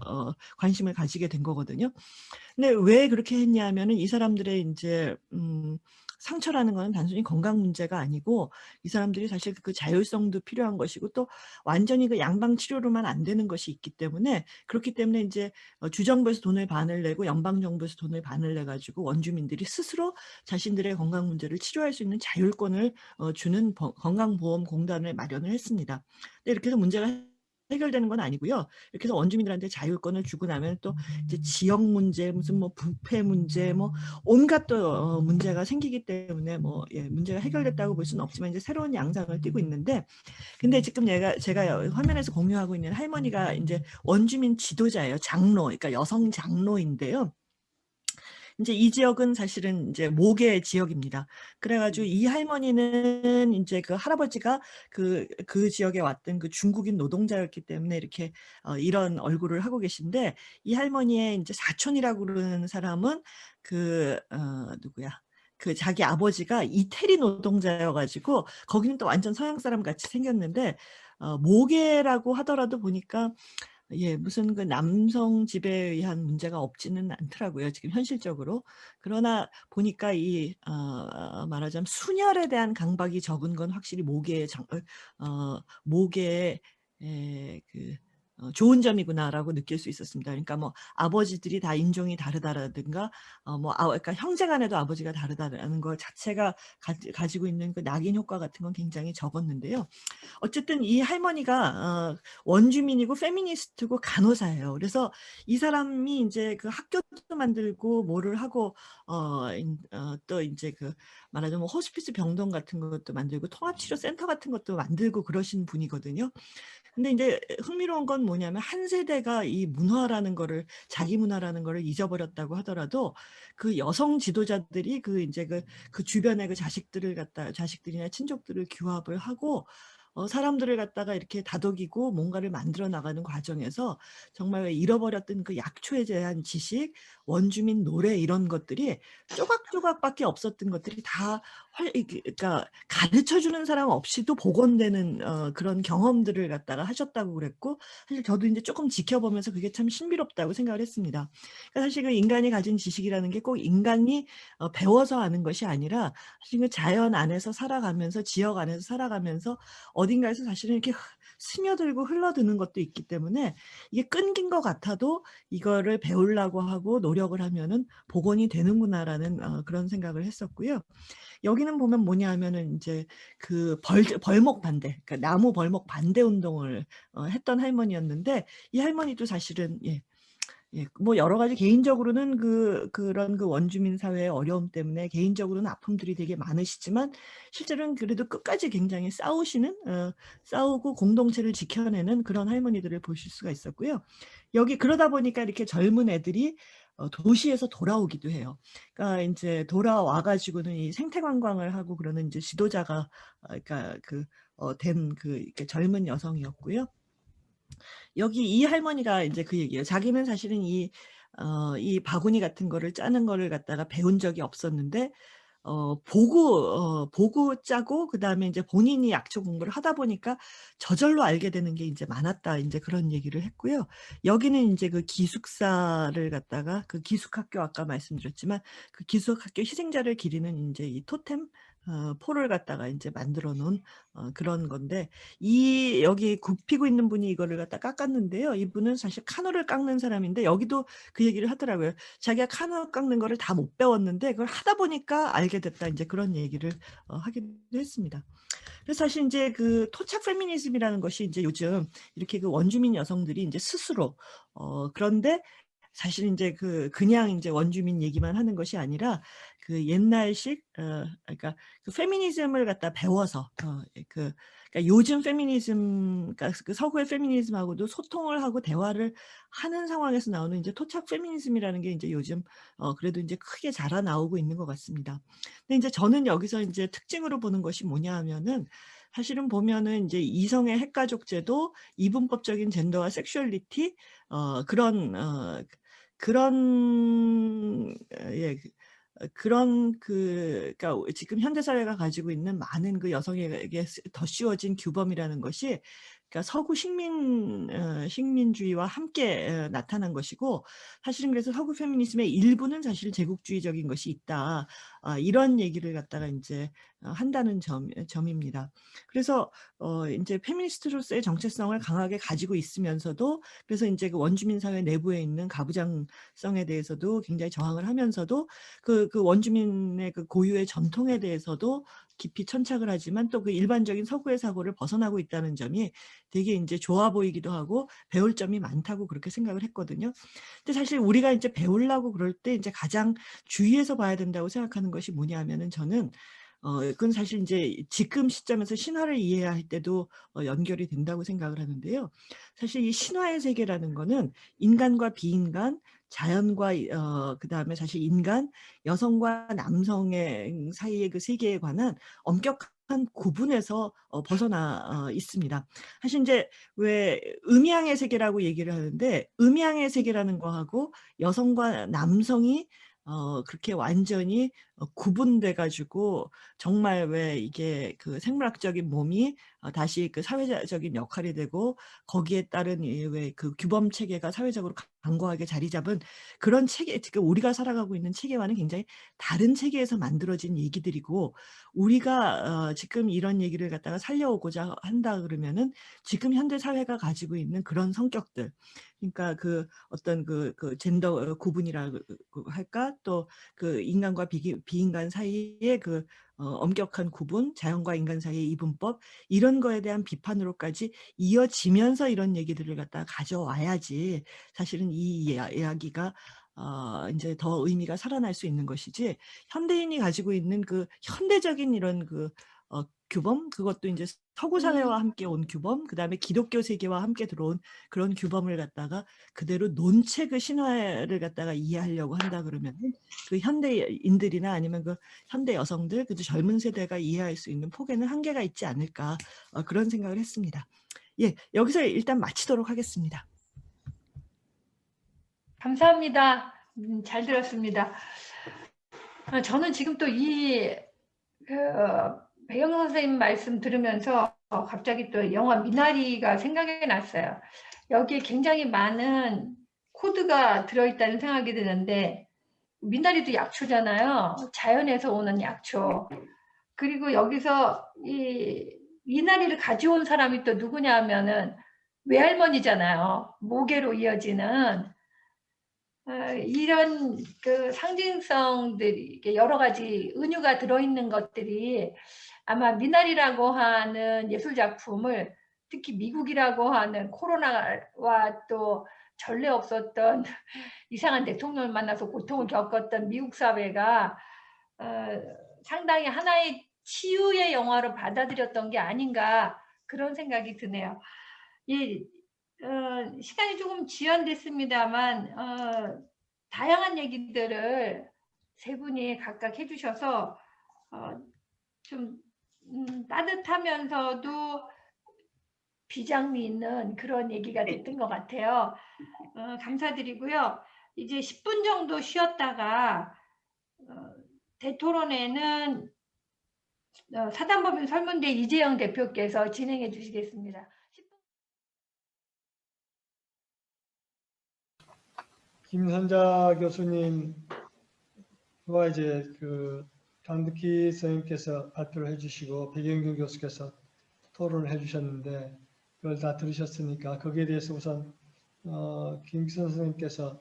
관심을 가지게 된 거거든요. 근데 왜 그렇게 했냐면은 이 사람들의 이제 상처라는 거는 단순히 건강 문제가 아니고 이 사람들이 사실 그 자율성도 필요한 것이고 또 완전히 그 양방 치료로만 안 되는 것이 있기 때문에 그렇기 때문에 이제 주정부에서 돈을 반을 내고 연방 정부에서 돈을 반을 내 가지고 원주민들이 스스로 자신들의 건강 문제를 치료할 수 있는 자율권을 주는 건강보험공단을 마련을 했습니다. 근데 이렇게 해서 문제가 해결되는 건 아니고요. 이렇게 해서 원주민들한테 자율권을 주고 나면 또 이제 지역 문제, 무슨 뭐 부패 문제, 뭐 온갖 또 문제가 생기기 때문에 뭐 문제가 해결됐다고 볼 수는 없지만 이제 새로운 양상을 띠고 있는데, 근데 지금 제가 화면에서 공유하고 있는 할머니가 이제 원주민 지도자예요. 장로, 그러니까 여성 장로인데요. 이제 이 지역은 사실은 이제 모계 지역입니다. 그래가지고 이 할머니는 이제 그 할아버지가 그 지역에 왔던 그 중국인 노동자였기 때문에 이렇게 이런 얼굴을 하고 계신데, 이 할머니의 이제 사촌이라고 그러는 사람은 누구야? 그 자기 아버지가 이태리 노동자여가지고 거기는 또 완전 서양 사람 같이 생겼는데 모계라고 하더라도 보니까 무슨 그 남성 지배에 의한 문제가 없지는 않더라고요, 지금 현실적으로. 그러나 보니까 말하자면 순혈에 대한 강박이 적은 건 확실히 모계의 좋은 점이구나라고 느낄 수 있었습니다. 그러니까 뭐 아버지들이 다 인종이 다르다라든가 그러니까 형제간에도 아버지가 다르다라는 것 자체가 가지고 있는 그 낙인 효과 같은 건 굉장히 적었는데요. 어쨌든 이 할머니가 원주민이고 페미니스트고 간호사예요. 그래서 이 사람이 이제 그 학교도 만들고 뭐를 하고 또 이제 그 말하자면 호스피스 병동 같은 것도 만들고 통합치료센터 같은 것도 만들고 그러신 분이거든요. 근데 이제 흥미로운 건 뭐냐면 한 세대가 이 문화라는 거를, 자기 문화라는 거를 잊어버렸다고 하더라도 그 여성 지도자들이 이제 그 주변의 그 자식들이나 친족들을 규합을 하고 사람들을 갖다가 이렇게 다독이고 뭔가를 만들어 나가는 과정에서 정말 잃어버렸던 그 약초에 대한 지식, 원주민 노래 이런 것들이 조각조각밖에 없었던 것들이 다 그러니까 가르쳐주는 사람 없이도 복원되는 그런 경험들을 갖다가 하셨다고 그랬고, 사실 저도 이제 조금 지켜보면서 그게 참 신비롭다고 생각을 했습니다. 그러니까 사실 그 인간이 가진 지식이라는 게 꼭 인간이 배워서 아는 것이 아니라 사실 그 자연 안에서 살아가면서, 지역 안에서 살아가면서 어딘가에서 사실은 이렇게 스며들고 흘러드는 것도 있기 때문에 이게 끊긴 것 같아도 이거를 배우려고 하고 노력을 하면은 복원이 되는구나라는 그런 생각을 했었고요. 여기는 보면 뭐냐 하면은 이제 그 벌목 반대, 그러니까 나무 벌목 반대 운동을 했던 할머니였는데, 이 할머니도 사실은 뭐 여러 가지 개인적으로는 그런 그 원주민 사회의 어려움 때문에 개인적으로는 아픔들이 되게 많으시지만 실제로는 그래도 끝까지 굉장히 싸우고 공동체를 지켜내는 그런 할머니들을 보실 수가 있었고요. 여기 그러다 보니까 이렇게 젊은 애들이 도시에서 돌아오기도 해요. 그러니까 이제 돌아와 가지고는 이 생태 관광을 하고 그러는 이제 지도자가 그러니까 이렇게 젊은 여성이었고요. 여기 이 할머니가 이제 그 얘기예요. 자기는 사실은 이 바구니 같은 거를 짜는 거를 갖다가 배운 적이 없었는데 보고 짜고 그다음에 이제 본인이 약초 공부를 하다 보니까 저절로 알게 되는 게 이제 많았다. 이제 그런 얘기를 했고요. 여기는 이제 그 기숙사를 갖다가 그 기숙학교 아까 말씀드렸지만 그 기숙학교 희생자를 기리는 이제 이 토템 포를 갖다가 이제 만들어 놓은 그런 건데, 이 여기 굽히고 있는 분이 이거를 갖다 깎았는데요. 이분은 사실 카누를 깎는 사람인데 여기도 그 얘기를 하더라고요. 자기가 카누 깎는 거를 다 못 배웠는데 그걸 하다 보니까 알게 됐다. 이제 그런 얘기를 하기도 했습니다. 그래서 사실 이제 그 토착 페미니즘이라는 것이 이제 요즘 이렇게 그 원주민 여성들이 이제 스스로 그런데 사실 이제 그냥 이제 원주민 얘기만 하는 것이 아니라 그 옛날식 그러니까 그 페미니즘을 갖다 배워서 그러니까 요즘 페미니즘, 그러니까 그 서구의 페미니즘하고도 소통을 하고 대화를 하는 상황에서 나오는 이제 토착 페미니즘이라는 게 이제 요즘 그래도 이제 크게 자라나오고 있는 것 같습니다. 근데 이제 저는 여기서 이제 특징으로 보는 것이 뭐냐 하면은, 사실은 보면은 이제 이성의 핵가족제도, 이분법적인 젠더와 섹슈얼리티, 그런 예 그런 그러니까 지금 현대 사회가 가지고 있는 많은 그 여성에게 더 씌워진 규범이라는 것이, 그러니까 서구 식민주의와 함께 나타난 것이고, 사실은 그래서 서구 페미니즘의 일부는 사실 제국주의적인 것이 있다. 이런 얘기를 갖다가 이제 한다는 점입니다. 그래서 인제 페미니스트로서의 정체성을 강하게 가지고 있으면서도, 그래서 인제 그 원주민 사회 내부에 있는 가부장성에 대해서도 굉장히 저항을 하면서도 그 원주민의 그 고유의 전통에 대해서도 깊이 천착을 하지만, 또 그 일반적인 서구의 사고를 벗어나고 있다는 점이 되게 인제 좋아 보이기도 하고 배울 점이 많다고 그렇게 생각을 했거든요. 근데 사실 우리가 인제 배우려고 그럴 때 인제 가장 주의해서 봐야 된다고 생각하는 것이 뭐냐 하면은, 저는 그건 사실 인제 지금 시점에서 신화를 이해할 때도 연결이 된다고 생각을 하는데요. 사실 이 신화의 세계라는 거는 인간과 비인간, 자연과 그다음에 사실 인간, 여성과 남성의 사이의 그 세계에 관한 엄격한 구분에서 벗어나 있습니다. 사실 인제 왜 음양의 세계라고 얘기를 하는데, 음양의 세계라는 거하고 여성과 남성이 그렇게 완전히 구분돼 가지고, 정말 왜 이게 그 생물학적인 몸이 다시 그 사회적인 역할이 되고, 거기에 따른 이 왜 그 규범 체계가 사회적으로 강고하게 자리 잡은 그런 체계, 지금 우리가 살아가고 있는 체계와는 굉장히 다른 체계에서 만들어진 얘기들이고, 우리가 지금 이런 얘기를 갖다가 살려오고자 한다 그러면은 지금 현대 사회가 가지고 있는 그런 성격들, 그러니까 그 어떤 그 젠더 구분이라고 할까? 또 그 인간과 비인간 사이의 그 엄격한 구분, 자연과 인간 사이의 이분법, 이런 거에 대한 비판으로까지 이어지면서 이런 얘기들을 갖다가 가져와야지 사실은 이 이야기가 인제 더 의미가 살아날 수 있는 것이지, 현대인이 가지고 있는 그 현대적인 이런 규범, 그것도 인제 서구 사회와 함께 온 규범, 그다음에 기독교 세계와 함께 들어온 그런 규범을 갖다가 그대로 논책의 신화를 갖다가 이해하려고 한다 그러면은, 그 현대인들이나 아니면 그 현대 여성들, 그래도 젊은 세대가 이해할 수 있는 폭에는 한계가 있지 않을까, 그런 생각을 했습니다. 예, 여기서 일단 마치도록 하겠습니다. 감사합니다. 잘 들었습니다. 저는 지금 또 배영 선생님 말씀 들으면서 갑자기 또 영화 미나리가 생각이 났어요. 여기에 굉장히 많은 코드가 들어있다는 생각이 드는데, 미나리도 약초잖아요. 자연에서 오는 약초. 그리고 여기서 이 미나리를 가져온 사람이 또 누구냐 하면은 외할머니잖아요. 모계로 이어지는 이런 그 상징성들이, 여러 가지 은유가 들어있는 것들이 아마 미나리라고 하는 예술 작품을, 특히 미국이라고 하는 코로나와 또 전례 없었던 이상한 대통령을 만나서 고통을 겪었던 미국 사회가 상당히 하나의 치유의 영화로 받아들였던 게 아닌가, 그런 생각이 드네요. 이 시간이 조금 지연됐습니다만 다양한 얘기들을 세 분이 각각 해주셔서 좀 따뜻하면서도 비장미 있는 그런 얘기가 됐던 것 같아요. 감사드리고요. 이제 10분 정도 쉬었다가 대토론회는 사단법인 설문대 이재영 대표께서 진행해 주시겠습니다. 김선자 교수님과 이제 그 강득희 선생님께서 발표를 해주시고 백영규 교수께서 토론을 해주셨는데 그걸 다 들으셨으니까 거기에 대해서 우선 김기선 선생님께서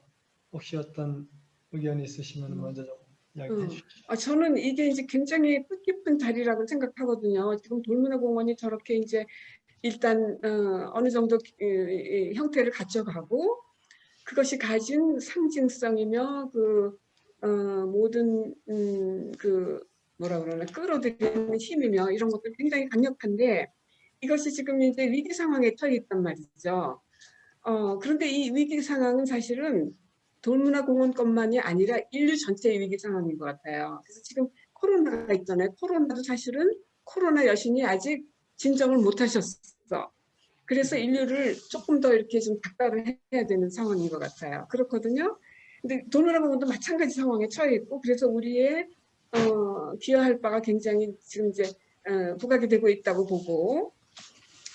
혹시 어떤 의견이 있으시면 먼저 좀 이야기해 주시죠. 저는 이게 이제 굉장히 뜻깊은 자리라고 생각하거든요. 지금 돌문화공원이 저렇게 이제 일단 어느 정도 이 형태를 갖춰가고 그것이 가진 상징성이며 그 모든 그 뭐라 그러나 끌어들이는 힘이며 이런 것들 굉장히 강력한데 이것이 지금 이제 위기 상황에 처해 있단 말이죠. 그런데 이 위기 상황은 사실은 돌문화공원뿐만이 아니라 인류 전체의 위기 상황인 것 같아요. 그래서 지금 코로나가 있잖아요. 코로나도 사실은 코로나 여신이 아직 진정을 못 하셨어. 그래서 인류를 조금 더 이렇게 좀 닥달을 해야 되는 상황인 것 같아요. 그렇거든요. 근데 돌문화공원도 마찬가지 상황에 처해 있고 그래서 우리의 기여할 바가 굉장히 지금 이제 부각이 되고 있다고 보고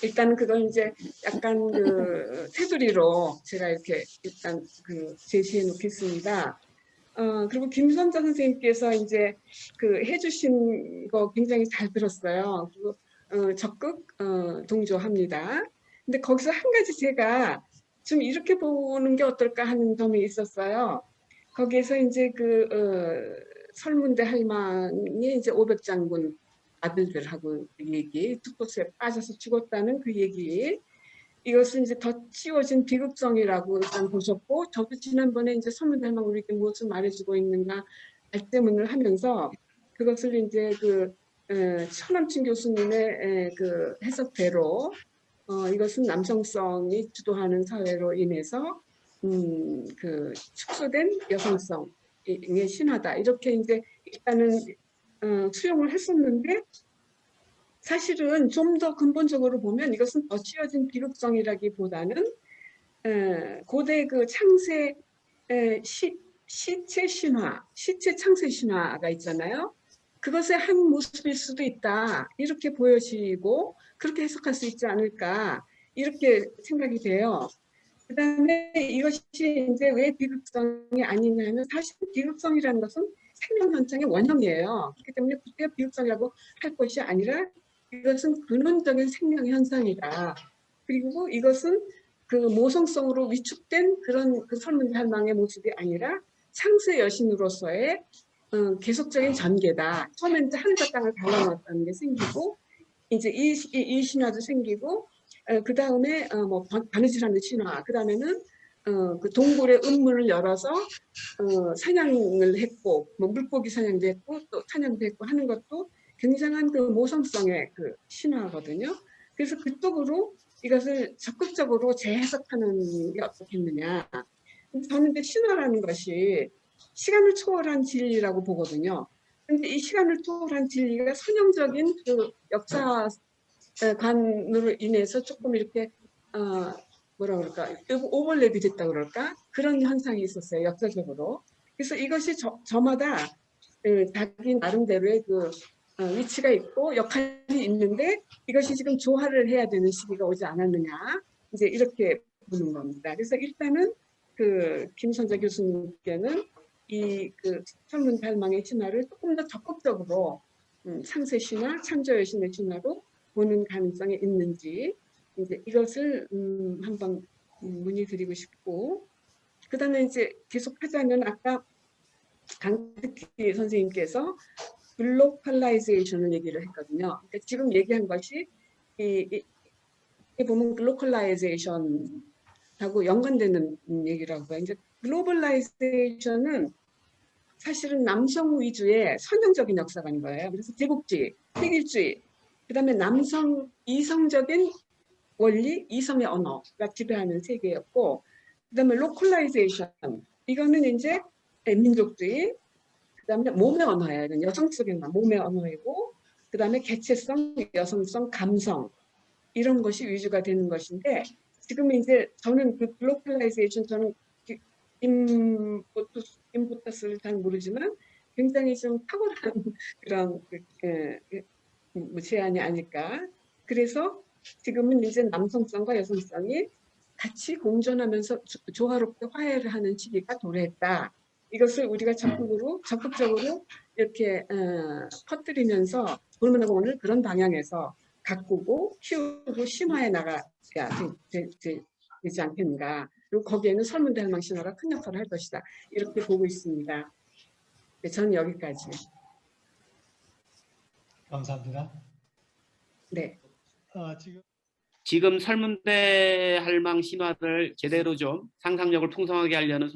일단 그걸 이제 약간 그 테두리로 제가 이렇게 일단 그 제시해 놓겠습니다. 그리고 김선자 선생님께서 이제 그 해주신 거 굉장히 잘 들었어요. 그리고 적극 동조합니다. 근데 거기서 한 가지 제가 좀 이렇게 보는 게 어떨까 하는 점이 있었어요. 거기에서 이제 그 설문대 할망이 이제 500장군 아들들하고 얘기, 특보스에 빠져서 죽었다는 그 얘기. 이것은 이제 더 치워진 비극성이라고 일단 보셨고, 저도 지난번에 이제 설문대 할망 우리에게 무엇을 말해주고 있는가 발제문을 하면서 그것을 이제 그 천남춘 교수님의 그 해석대로 이것은 남성성이 주도하는 사회로 인해서 그 축소된 여성성의 신화다 이렇게 이제 일단은 수용을 했었는데 사실은 좀 더 근본적으로 보면 이것은 더 치어진 비극성이라기보다는 고대 그 창세 시체 신화, 시체 창세 신화가 있잖아요. 그것의 한 모습일 수도 있다. 이렇게 보여지고 그렇게 해석할 수 있지 않을까 이렇게 생각이 돼요. 그다음에 이것이 이제 왜 비극성이 아니냐면 사실 비극성이라는 것은 생명 현상의 원형이에요. 그렇기 때문에 그때 비극성이라고 할 것이 아니라 이것은 근원적인 생명 현상이다. 그리고 이것은 그 모성성으로 위축된 그런 그 설문대 할망의 모습이 아니라 창세 여신으로서의 계속적인 전개다. 처음에 이제 하늘과 땅을 갈라놨다는 게 생기고 이제 이 신화도 생기고 그 다음에 뭐 바느질하는 신화, 그 다음에는 그 동굴의 음문을 열어서 사냥을 했고, 뭐 물고기 사냥도 했고, 또 사냥도 했고 하는 것도 굉장한 그 모성성의 그 신화거든요. 그래서 그쪽으로 이것을 적극적으로 재해석하는 게 어떻겠느냐. 저는 이제 신화라는 것이 시간을 초월한 진리라고 보거든요. 근데 이 시간을 초월한 진리가 선형적인 그 역사 관으로 인해서 조금 이렇게 뭐라 그럴까 오버랩이 됐다 그럴까 그런 현상이 있었어요 역사적으로. 그래서 이것이 저마다 자기 나름대로의 그 위치가 있고 역할이 있는데 이것이 지금 조화를 해야 되는 시기가 오지 않았느냐 이제 이렇게 보는 겁니다. 그래서 일단은 그 김선자 교수님께는 이 그 설문대 할망의 신화를 조금 더 적극적으로 창세 신화, 창조 여신의 신화로 보는 가능성이 있는지 이제 이것을 한번 문의드리고 싶고 그다음에 이제 계속 하자면 아까 강득희 선생님께서 글로컬라이제이션을 얘기를 했거든요. 그러니까 지금 얘기한 것이 이 보면 글로컬라이제이션하고 연관되는 얘기라고 봐요. 이제 글로벌라이제이션은 사실은 남성 위주의 선형적인 역사관인 거예요. 그래서 제국주의, 획일주의, 그다음에 남성 이성적인 원리, 이성의 언어가 지배하는 세계였고, 그다음에 로컬라이제이션 이거는 이제 민족주의, 그다음에 몸의 언어예요. 여성적인 몸의 언어이고, 그다음에 개체성, 여성성, 감성 이런 것이 위주가 되는 것인데 지금 이제 저는 그 글로컬라이제이션 저는 임포터스를 잘 모르지만 굉장히 좀 탁월한 그런 제안이 아닐까. 그래서 지금은 이제 남성성과 여성성이 같이 공존하면서 조화롭게 화해를 하는 시기가 도래했다. 이것을 우리가 적극적으로 이렇게 퍼뜨리면서 돌문화공원을 그런 방향에서 가꾸고 키우고 심화해 나가야 되지 않겠는가. 그리고 거기에는 설문대할망 신화가 큰 역할을 할 것이다. 이렇게 보고 있습니다. 네, 저는 여기까지. 감사합니다. 네. 지금 설문대 할망 신화를 제대로 좀 상상력을 풍성하게 하려는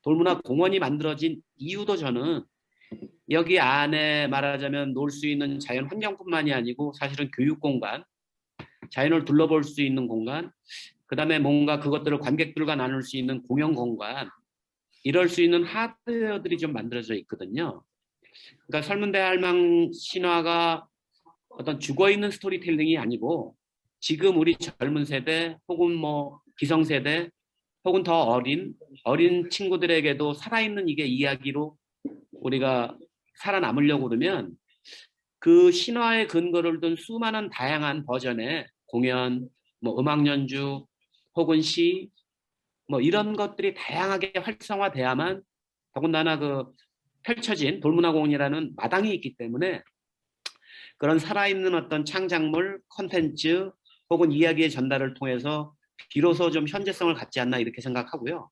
돌문화 공원이 만들어진 이유도 저는 여기 안에 말하자면 놀 수 있는 자연 환경뿐만이 아니고 사실은 교육 공간, 자연을 둘러볼 수 있는 공간, 그 다음에 뭔가 그것들을 관객들과 나눌 수 있는 공연 공간, 이럴 수 있는 하드웨어들이 좀 만들어져 있거든요. 그러니까 설문대 할망 신화가 어떤 죽어있는 스토리텔링이 아니고 지금 우리 젊은 세대 혹은 뭐 기성세대 혹은 더 어린 친구들에게도 살아있는 이게 이야기로 우리가 살아남으려고 그러면 그 신화의 근거를 둔 수많은 다양한 버전의 공연, 뭐 음악 연주 혹은 시, 뭐 이런 것들이 다양하게 활성화돼야만 더군다나 그 펼쳐진 돌문화공원이라는 마당이 있기 때문에 그런 살아있는 어떤 창작물, 콘텐츠 혹은 이야기의 전달을 통해서 비로소 좀 현재성을 갖지 않나 이렇게 생각하고요.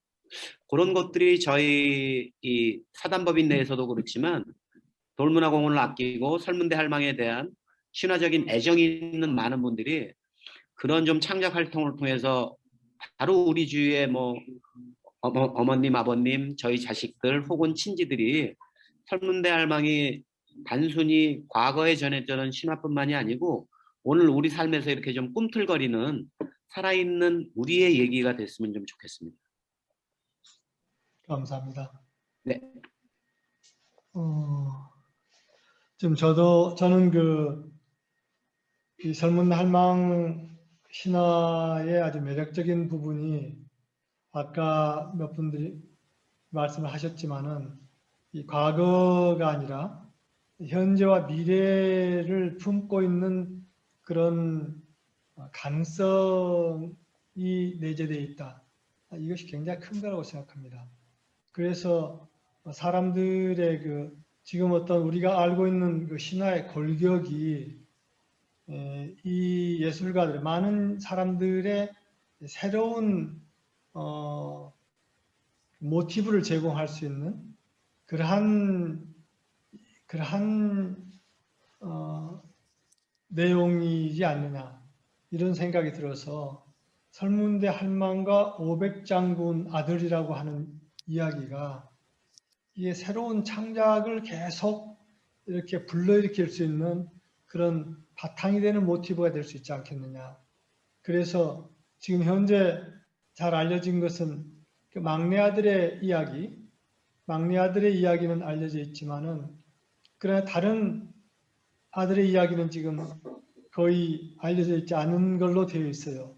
그런 것들이 저희 이 사단법인 내에서도 그렇지만 돌문화공원을 아끼고 설문대 할망에 대한 신화적인 애정이 있는 많은 분들이 그런 좀 창작 활동을 통해서 바로 우리 주위의 뭐 어머님, 아버님, 저희 자식들 혹은 친지들이 설문대 할망이 단순히 과거에 전해졌던 신화뿐만이 아니고 오늘 우리 삶에서 이렇게 좀 꿈틀거리는 살아있는 우리의 얘기가 됐으면 좀 좋겠습니다. 감사합니다. 네. 지금 저는 이 설문대 할망 신화의 아주 매력적인 부분이 아까 몇 분들이 말씀을 하셨지만은 이 과거가 아니라 현재와 미래를 품고 있는 그런 가능성이 내재되어 있다. 이것이 굉장히 큰 거라고 생각합니다. 그래서 사람들의 지금 어떤 우리가 알고 있는 그 신화의 골격이 이 예술가들, 많은 사람들의 새로운 모티브를 제공할 수 있는 그러한 내용이지 않느냐 이런 생각이 들어서 설문대 할망과 500장군 아들이라고 하는 이야기가 이게 새로운 창작을 계속 이렇게 불러일으킬 수 있는 그런 바탕이 되는 모티브가 될 수 있지 않겠느냐. 그래서 지금 현재 잘 알려진 것은 그 막내 아들의 이야기는 알려져 있지만은 그러나 다른 아들의 이야기는 지금 거의 알려져 있지 않은 걸로 되어 있어요.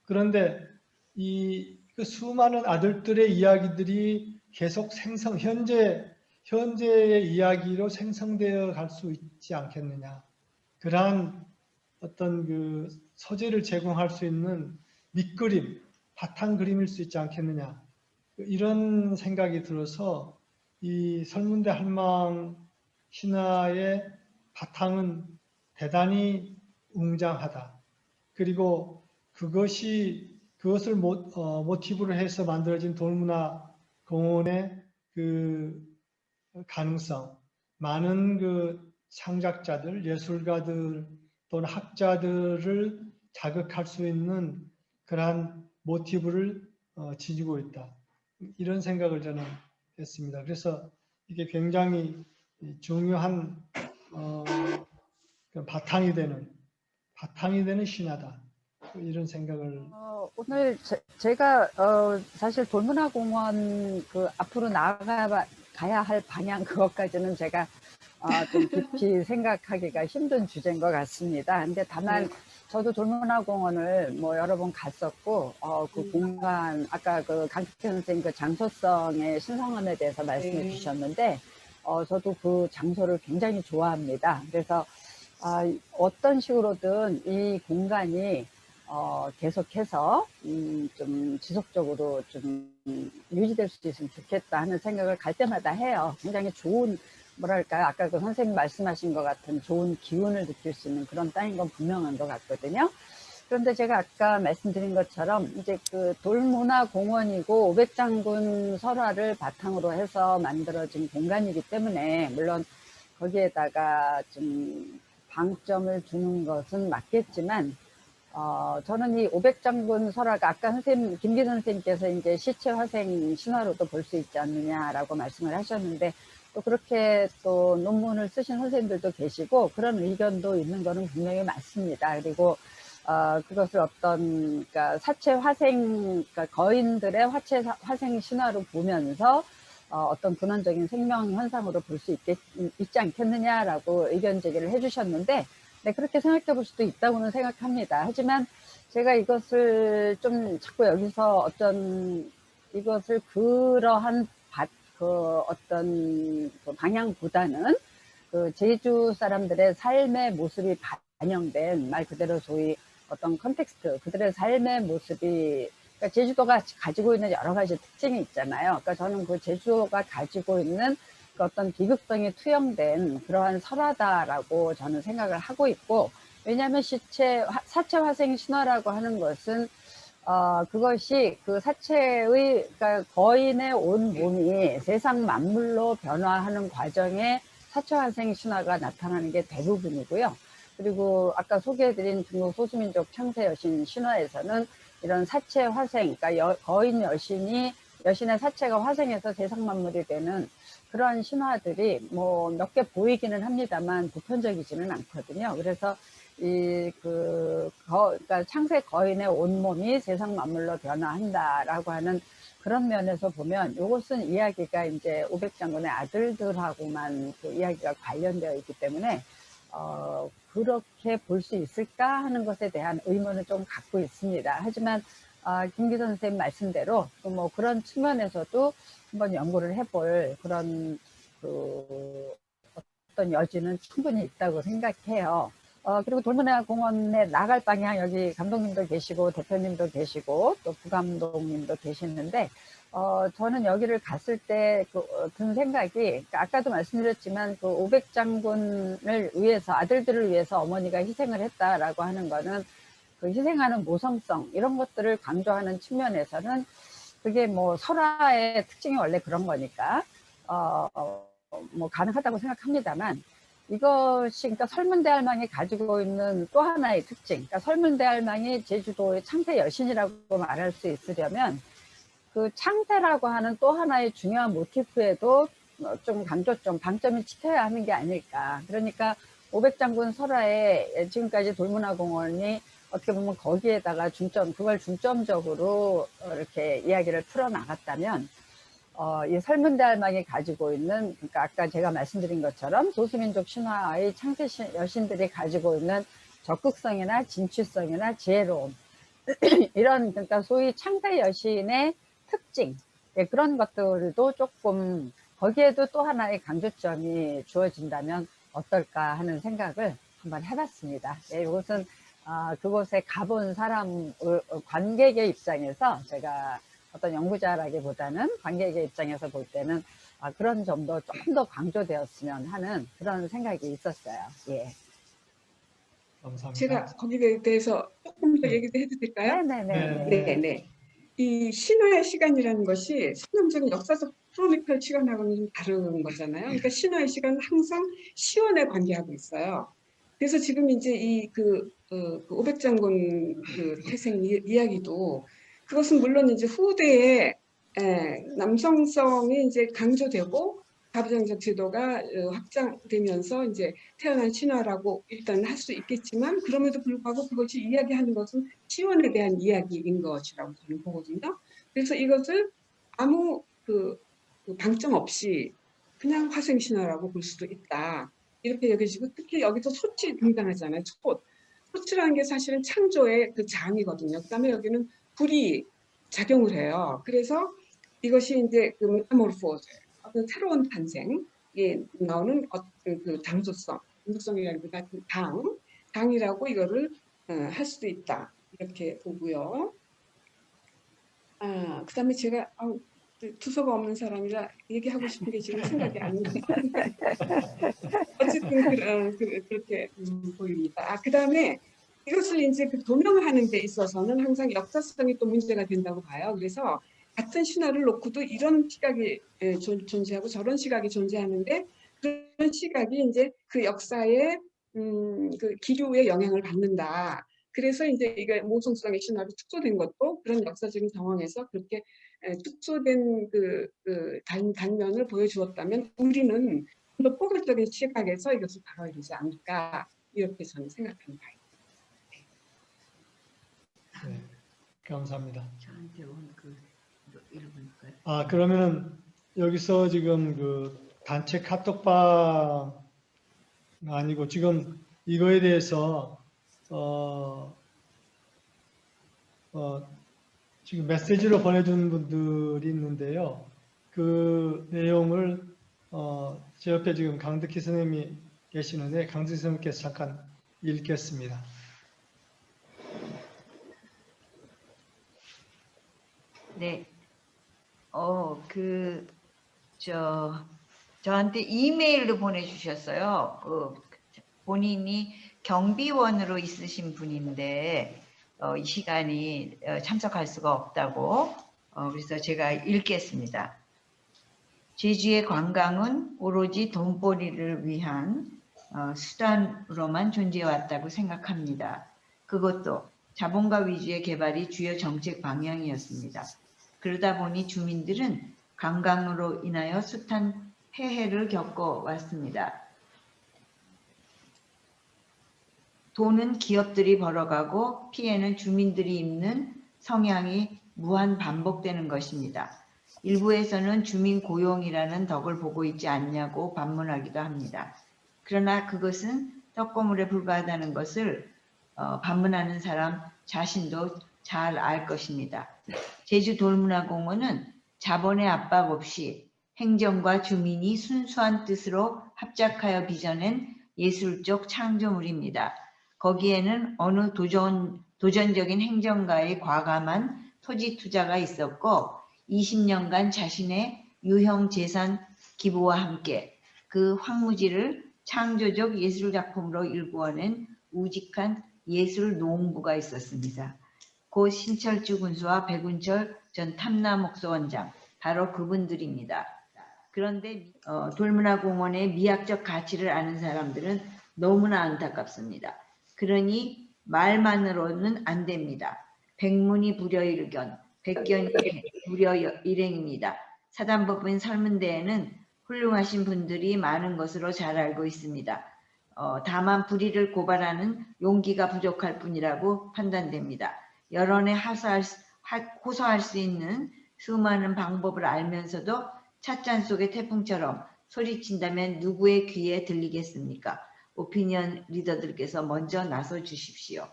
그런데 그 수많은 아들들의 이야기들이 계속 현재의 이야기로 생성되어 갈 수 있지 않겠느냐. 그러한 어떤 그 소재를 제공할 수 있는 밑그림, 바탕 그림일 수 있지 않겠느냐. 이런 생각이 들어서 이 설문대 할망 신화의 바탕은 대단히 웅장하다. 그리고 그것을 모티브로 해서 만들어진 돌문화 공원의 그 가능성, 많은 그 창작자들, 예술가들 또는 학자들을 자극할 수 있는 그러한 모티브를 지니고 있다. 이런 생각을 저는 했습니다. 그래서 이게 굉장히 중요한 바탕이 되는 신화다. 이런 생각을 오늘 제가 사실 돌문화공원 앞으로 나아가야 할 방향 그것까지는 제가 좀 깊이 생각하기가 힘든 주제인 것 같습니다. 근데 다만 저도 돌문화공원을 뭐 여러 번 갔었고 그 공간 아까 그 강택현 선생님 그 장소성의 신성함에 대해서 말씀해 주셨는데 저도 그 장소를 굉장히 좋아합니다. 그래서 어떤 식으로든 이 공간이 계속해서 좀 지속적으로 좀 유지될 수 있으면 좋겠다 하는 생각을 갈 때마다 해요. 굉장히 좋은, 뭐랄까요, 아까 그 선생님 말씀하신 것 같은 좋은 기운을 느낄 수 있는 그런 땅인 건 분명한 것 같거든요. 그런데 제가 아까 말씀드린 것처럼 이제 그 돌문화공원이고 500장군 설화를 바탕으로 해서 만들어진 공간이기 때문에, 물론 거기에다가 좀 방점을 두는 것은 맞겠지만, 저는 이 500장군 설화가 아까 선생님, 김기 선생님께서 이제 시체 화생 신화로도 볼 수 있지 않느냐라고 말씀을 하셨는데, 또 그렇게 또 논문을 쓰신 선생님들도 계시고, 그런 의견도 있는 거는 분명히 맞습니다. 그리고, 그것을 어떤, 그러니까 사체 화생, 그러니까 거인들의 화생 신화로 보면서, 어떤 근원적인 생명 현상으로 볼 수 있지 않겠느냐라고 의견 제기를 해주셨는데, 네, 그렇게 생각해 볼 수도 있다고는 생각합니다. 하지만 제가 이것을 좀 자꾸 여기서 어떤 이것을 그러한 그 어떤 그 방향보다는 그 제주 사람들의 삶의 모습이 반영된, 말 그대로 소위 어떤 컨텍스트, 그들의 삶의 모습이, 그러니까 제주도가 가지고 있는 여러 가지 특징이 있잖아요. 그러니까 저는 그 제주도가 가지고 있는 그 어떤 비극성이 투영된 그러한 설화다라고 저는 생각을 하고 있고, 왜냐하면 사체 화생 신화라고 하는 것은 그것이 그 사체의, 그러니까 거인의 온 몸이 세상 만물로 변화하는 과정에 사체 화생 신화가 나타나는 게 대부분이고요. 그리고 아까 소개해드린 중국 소수민족 창세 여신 신화에서는 이런 사체 화생, 그러니까 거인 여신의 사체가 화생해서 세상 만물이 되는 그러한 신화들이 뭐 몇 개 보이기는 합니다만 보편적이지는 않거든요. 그래서 그러니까 창세 거인의 온몸이 세상 만물로 변화한다라고 하는 그런 면에서 보면, 이것은 이야기가 이제 500장군의 아들들하고만 그 이야기가 관련되어 있기 때문에, 그렇게 볼 수 있을까 하는 것에 대한 의문을 좀 갖고 있습니다. 하지만, 김기 선생님 말씀대로 뭐 그런 측면에서도 한번 연구를 해볼 그런 어떤 여지는 충분히 있다고 생각해요. 그리고 돌문화공원에 나갈 방향, 여기 감독님도 계시고 대표님도 계시고 또 부감독님도 계시는데, 저는 여기를 갔을 때 든 생각이, 그러니까 아까도 말씀드렸지만 그 500장군을 위해서, 아들들을 위해서 어머니가 희생을 했다라고 하는 거는 그 희생하는 모성성, 이런 것들을 강조하는 측면에서는 그게 뭐 설화의 특징이 원래 그런 거니까 뭐 가능하다고 생각합니다만, 이것이, 그러니까 설문대할망이 가지고 있는 또 하나의 특징, 그러니까 설문대할망이 제주도의 창세 여신이라고 말할 수 있으려면 그 창세라고 하는 또 하나의 중요한 모티프에도 좀 강조점, 방점이 찍혀야 하는 게 아닐까. 그러니까 500장군 설화에 지금까지 돌문화공원이 어떻게 보면 거기에다가 그걸 중점적으로 이렇게 이야기를 풀어나갔다면, 이 설문대할망이 가지고 있는, 그러니까 아까 제가 말씀드린 것처럼 소수민족 신화의 창세 여신들이 가지고 있는 적극성이나 진취성이나 지혜로움, 이런, 그러니까 소위 창세 여신의 특징, 예, 그런 것들도 조금 거기에도 또 하나의 강조점이 주어진다면 어떨까 하는 생각을 한번 해봤습니다. 예, 이것은 그곳에 가본 사람, 관객의 입장에서, 제가 어떤 연구자라기보다는 관객의 입장에서 볼 때는 그런 점도 조금 더 강조되었으면 하는 그런 생각이 있었어요. 예. 감사합니다. 제가 거기에 대해서 조금 더 네. 얘기도 해도 될까요? 네네네. 네. 이 신화의 시간이라는 것이 선형적인 역사적 크로니컬 시간하고는 좀 다른 거잖아요. 그러니까 신화의 시간은 항상 시원에 관계하고 있어요. 그래서 지금 이제 그 500장군 그 태생 이야기도, 그것은 물론 이제 후대에 남성성이 이제 강조되고 가부장적 제도가 확장되면서 이제 태어난 신화라고 일단 할 수 있겠지만, 그럼에도 불구하고 그것이 이야기하는 것은 시원에 대한 이야기인 것이라고 저는 보거든요. 그래서 이것을 아무 그 방점 없이 그냥 화생 신화라고 볼 수도 있다, 이렇게 여겨지고, 특히 여기서 소치 등장하잖아요. 소치라는 게 사실은 창조의 그 장이거든요. 그다음에 여기는 불이 작용을 해요. 그래서 이것이 이제 그 메타모르포즈, 어떤 새로운 탄생에 나오는 그 장소성이라기보다 당이라고 이거를 할 수도 있다. 이렇게 보고요. 그다음에 제가 두서가 없는 사람이라 얘기하고 싶은 게 지금 생각이 안 나요. 어쨌든 그렇게 보입니다. 그다음에 이것을 이제 그 도명하는 데 있어서는 항상 역사성이 또 문제가 된다고 봐요. 그래서 같은 신화를 놓고도 이런 시각이 존재하고 저런 시각이 존재하는데 그런 시각이 이제 그 역사의 그 기류에 영향을 받는다. 그래서 이제 이게 모성수당의 신화로 축소된 것도 그런 역사적인 상황에서 그렇게 축소된 단면을 보여주었다면 우리는 좀 더 포괄적인 시각에서 이것을 다뤄야 되지 않을까 이렇게 저는 생각합니다. 네, 감사합니다. 저한테 온 읽어볼까요? 그러면은 여기서 지금 그 단체 카톡방 아니고 지금 이거에 대해서 지금 메시지로 보내준 분들이 있는데요. 그 내용을 제 옆에 지금 강덕희 선생님이 계시는데 강덕희 선생님께서 잠깐 읽겠습니다. 네. 저한테 이메일로 보내주셨어요. 본인이 경비원으로 있으신 분인데 이 시간이 참석할 수가 없다고 그래서 제가 읽겠습니다. 제주의 관광은 오로지 돈벌이를 위한 수단으로만 존재해왔다고 생각합니다. 그것도 자본가 위주의 개발이 주요 정책 방향이었습니다. 그러다 보니 주민들은 관광으로 인하여 숱한 폐해를 겪어왔습니다. 돈은 기업들이 벌어가고 피해는 주민들이 입는 성향이 무한 반복되는 것입니다. 일부에서는 주민 고용이라는 덕을 보고 있지 않냐고 반문하기도 합니다. 그러나 그것은 떡고물에 불과하다는 것을 반문하는 사람 자신도 잘 알 것입니다. 제주 돌문화공원은 자본의 압박 없이 행정과 주민이 순수한 뜻으로 합작하여 빚어낸 예술적 창조물입니다. 거기에는 어느 도전적인 행정가의 과감한 토지 투자가 있었고 20년간 자신의 유형 재산 기부와 함께 그 황무지를 창조적 예술작품으로 일구어낸 우직한 예술 농부가 있었습니다. 고 신철주 군수와 백운철 전 탐나목소원장 바로 그분들입니다. 그런데 돌문화공원의 미학적 가치를 아는 사람들은 너무나 안타깝습니다. 그러니 말만으로는 안 됩니다. 백문이 불여일견, 백견이 불여일행입니다. 사단법인 설문대에는 훌륭하신 분들이 많은 것으로 잘 알고 있습니다. 다만 불의를 고발하는 용기가 부족할 뿐이라고 판단됩니다. 여론에 호소할 수 있는 수많은 방법을 알면서도 찻잔 속의 태풍처럼 소리친다면 누구의 귀에 들리겠습니까? 오피니언 리더들께서 먼저 나서 주십시오.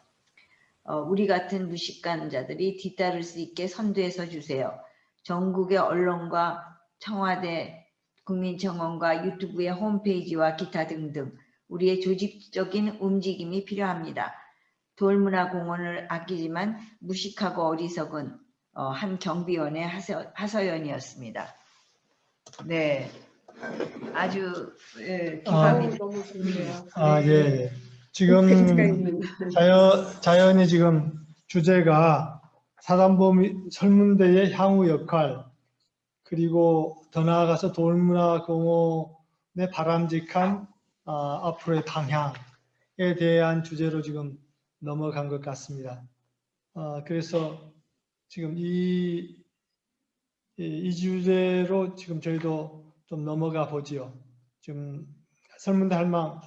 우리 같은 무식관자들이 뒤따를 수 있게 선두에 서 주세요. 전국의 언론과 청와대, 국민청원과 유튜브의 홈페이지와 기타 등등 우리의 조직적인 움직임이 필요합니다. 돌문화공원을 아끼지만 무식하고 어리석은 한 경비원의 하서연이었습니다. 네, 아주 기감이 너무 좋네요. 예. 지금 자연이 지금 주제가 사단법인 설문대의 향후 역할 그리고 더 나아가서 돌문화공원의 바람직한 앞으로의 방향에 대한 주제로 지금 넘어간 것 같습니다. 그래서 지금 이 주제로 지금 저희도 좀 넘어가 보지요. 지금 설문대 할망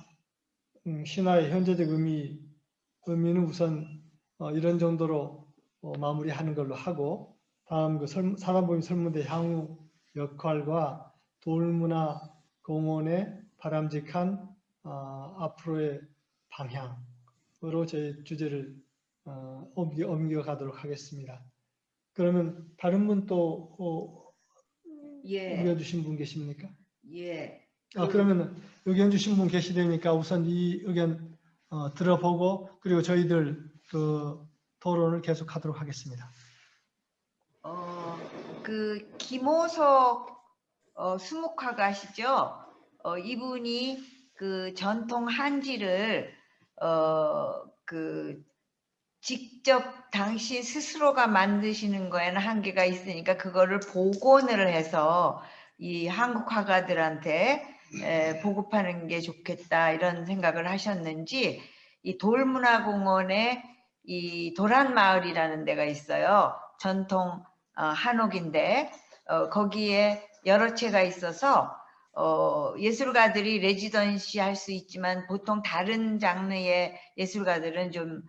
신화의 현재적 의미는 우선 이런 정도로 마무리하는 걸로 하고 다음 그 사단법인 설문대 향후 역할과 돌문화공원의 바람직한 앞으로의 방향으로 저희 주제를 옮겨가도록 하겠습니다. 그러면 다른 분 또 의견 주신 분 계십니까? 예. 그러면 의견 주신 분 계시다니까 우선 이 의견 들어보고 그리고 저희들 그 토론을 계속하도록 하겠습니다. 그 김호석 수묵화가시죠? 이분이 그 전통 한지를 그 직접 당신 스스로가 만드시는 거에는 한계가 있으니까 그거를 복원을 해서 이 한국 화가들한테 보급하는 게 좋겠다 이런 생각을 하셨는지 이 돌문화공원에 이 도란마을이라는 데가 있어요. 전통 한옥인데 거기에 여러 채가 있어서 예술가들이 레지던시 할 수 있지만 보통 다른 장르의 예술가들은 좀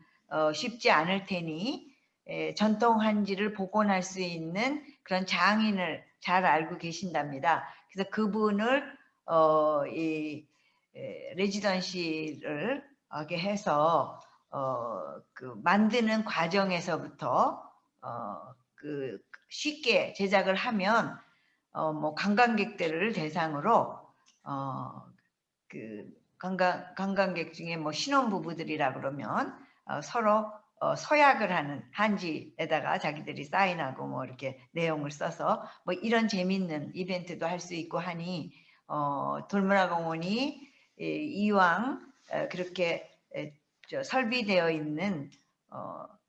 쉽지 않을 테니 전통 한지를 복원할 수 있는 그런 장인을 잘 알고 계신답니다. 그래서 그분을 이 레지던시를 하게 해서 그 만드는 과정에서부터 그 쉽게 제작을 하면 뭐 관광객들을 대상으로 그 관광객 중에 뭐 신혼부부들이라 그러면 서로 서약을 하는 한지에다가 자기들이 사인하고 뭐 이렇게 내용을 써서 뭐 이런 재밌는 이벤트도 할 수 있고 하니 돌문화공원이 이왕 그렇게 설비되어 있는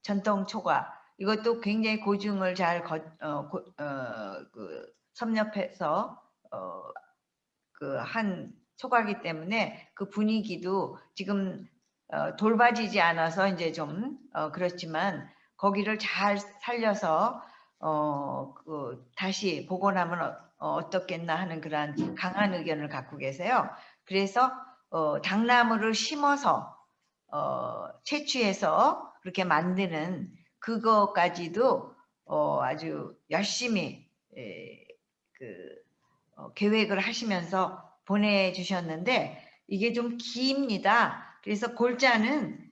전통 초가 이것도 굉장히 고증을 잘 섭렵해서 그 한 초가기 때문에 그 분위기도 지금 돌봐지지 않아서 이제 좀 그렇지만 거기를 잘 살려서 그 다시 복원하면 어떻겠나 하는 그런 강한 의견을 갖고 계세요. 그래서 당나무를 심어서 채취해서 그렇게 만드는 그거까지도 아주 열심히 계획을 하시면서 보내주셨는데 이게 좀 깁니다. 그래서 골자는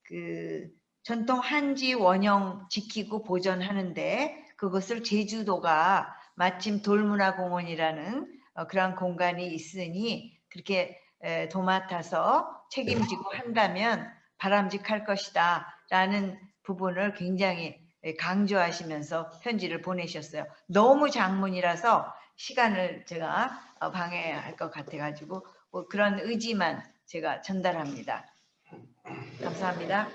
그 전통 한지 원형 지키고 보존하는데 그것을 제주도가 마침 돌문화공원이라는 그런 공간이 있으니 그렇게 도맡아서 책임지고 한다면 바람직할 것이다 라는 부분을 굉장히 강조하시면서 편지를 보내셨어요. 너무 장문이라서 시간을 제가 방해할 것 같아가지고 뭐 그런 의지만 제가 전달합니다. 감사합니다.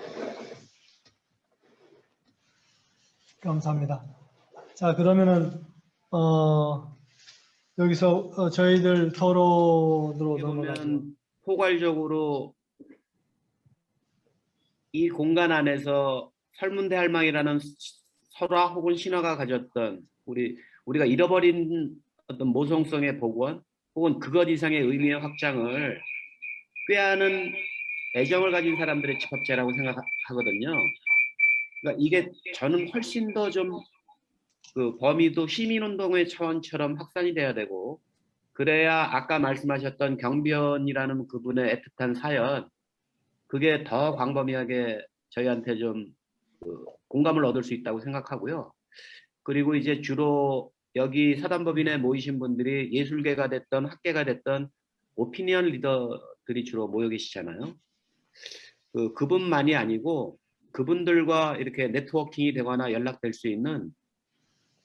감사합니다. 자, 그러면은 여기서 저희들 토론으로 넘어가죠. 보면 포괄적으로 이 공간 안에서 설문대할망이라는 설화 혹은 신화가 가졌던 우리가 잃어버린 어떤 모성성의 복원 혹은 그것 이상의 의미의 확장을 꾀하는 애정을 가진 사람들의 집합체라고 생각하거든요. 그러니까 이게 저는 훨씬 더 좀 그 범위도 시민운동의 차원처럼 확산이 돼야 되고 그래야 아까 말씀하셨던 경비원이라는 그분의 애틋한 사연 그게 더 광범위하게 저희한테 좀 공감을 얻을 수 있다고 생각하고요. 그리고 이제 주로 여기 사단법인에 모이신 분들이 예술계가 됐던 학계가 됐던 오피니언 리더들이 주로 모여 계시잖아요. 그분만이 아니고 그분들과 이렇게 네트워킹이 되거나 연락될 수 있는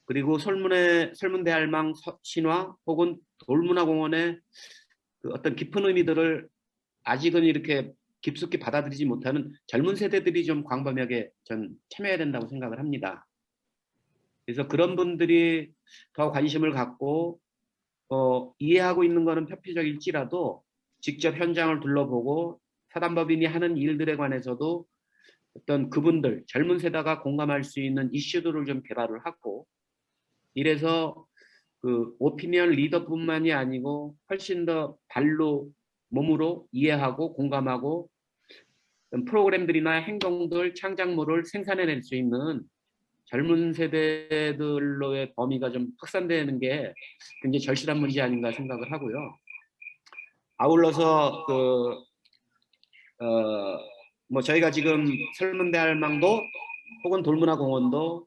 그리고 설문대할망 신화 혹은 돌문화공원의 그 어떤 깊은 의미들을 아직은 이렇게 깊숙이 받아들이지 못하는 젊은 세대들이 좀 광범위하게 전 참여해야 된다고 생각을 합니다. 그래서 그런 분들이 더 관심을 갖고 이해하고 있는 것은 표피적일지라도 직접 현장을 둘러보고 사단법인이 하는 일들에 관해서도 어떤 그분들 젊은 세대가 공감할 수 있는 이슈들을 좀 개발을 하고 이래서 그 오피니언 리더뿐만이 아니고 훨씬 더 발로 몸으로 이해하고 공감하고 프로그램들이나 행동들 창작물을 생산해낼 수 있는 젊은 세대들로의 범위가 좀 확산되는 게 굉장히 절실한 문제 아닌가 생각을 하고요. 아울러서 뭐 저희가 지금 설문대할망도 혹은 돌문화공원도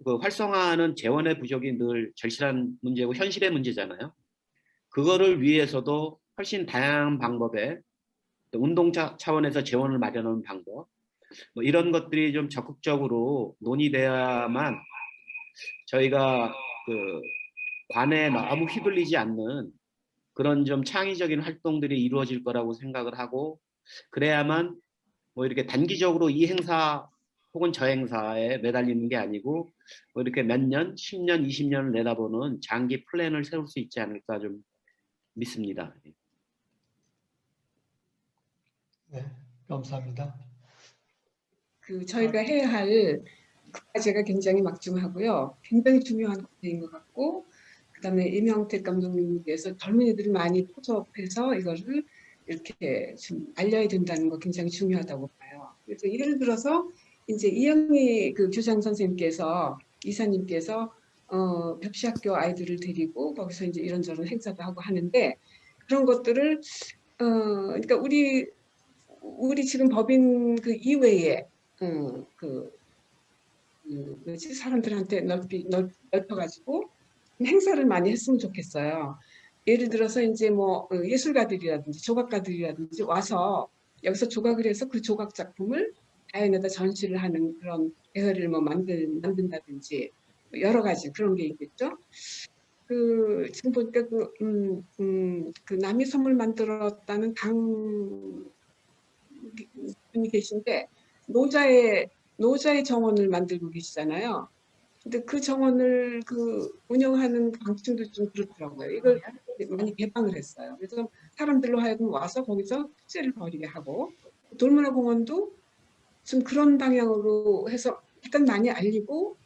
그 활성화하는 재원의 부족이 늘 절실한 문제고 현실의 문제잖아요. 그거를 위해서도 훨씬 다양한 방법에 운동 차원에서 재원을 마련하는 방법 뭐 이런 것들이 좀 적극적으로 논의돼야만 저희가 그 관에 너무 휘둘리지 않는 그런 좀 창의적인 활동들이 이루어질 거라고 생각을 하고, 그래야만 뭐 이렇게 단기적으로 이 행사 혹은 저 행사에 매달리는 게 아니고 뭐 이렇게 몇 년, 10년, 20년을 내다보는 장기 플랜을 세울 수 있지 않을까 좀 믿습니다. 네, 감사합니다. 저희가 해야 할 과제가 굉장히 막중하고요. 굉장히 중요한 과제인 것 같고, 그다음에 임영택 감독님께서 젊은이들이 많이 포섭해서 이거를 이렇게 좀 알려야 된다는 거 굉장히 중요하다고 봐요. 그래서 예를 들어서 이제 이영희 교장 선생님께서 이사님께서 벽시학교 아이들을 데리고 거기서 이제 이런저런 행사도 하고 하는데, 그런 것들을 그러니까 우리 지금 법인 이외에 뭐지 사람들한테 넓혀가지고 행사를 많이 했으면 좋겠어요. 예를 들어서 이제 뭐 예술가들이라든지 조각가들이라든지 와서 여기서 조각을 해서 그 조각 작품을 자연에다 전시를 하는 그런 대회를 뭐 만든다든지 여러 가지 그런 게 있겠죠. 지금 보니까 그 남이 섬을 만들었다는 분이 계신데 노자의 정원을 만들고 계시잖아요. 근데 그 정원을 운영하는 방침도 좀 그렇더라고요. 이걸 많이 개방을 했어요. 그래서 사람들로 하여금 와서 거기서 축제를 벌이게 하고, 돌문화공원도 좀 그런 방향으로 해서 일단 많이 알리고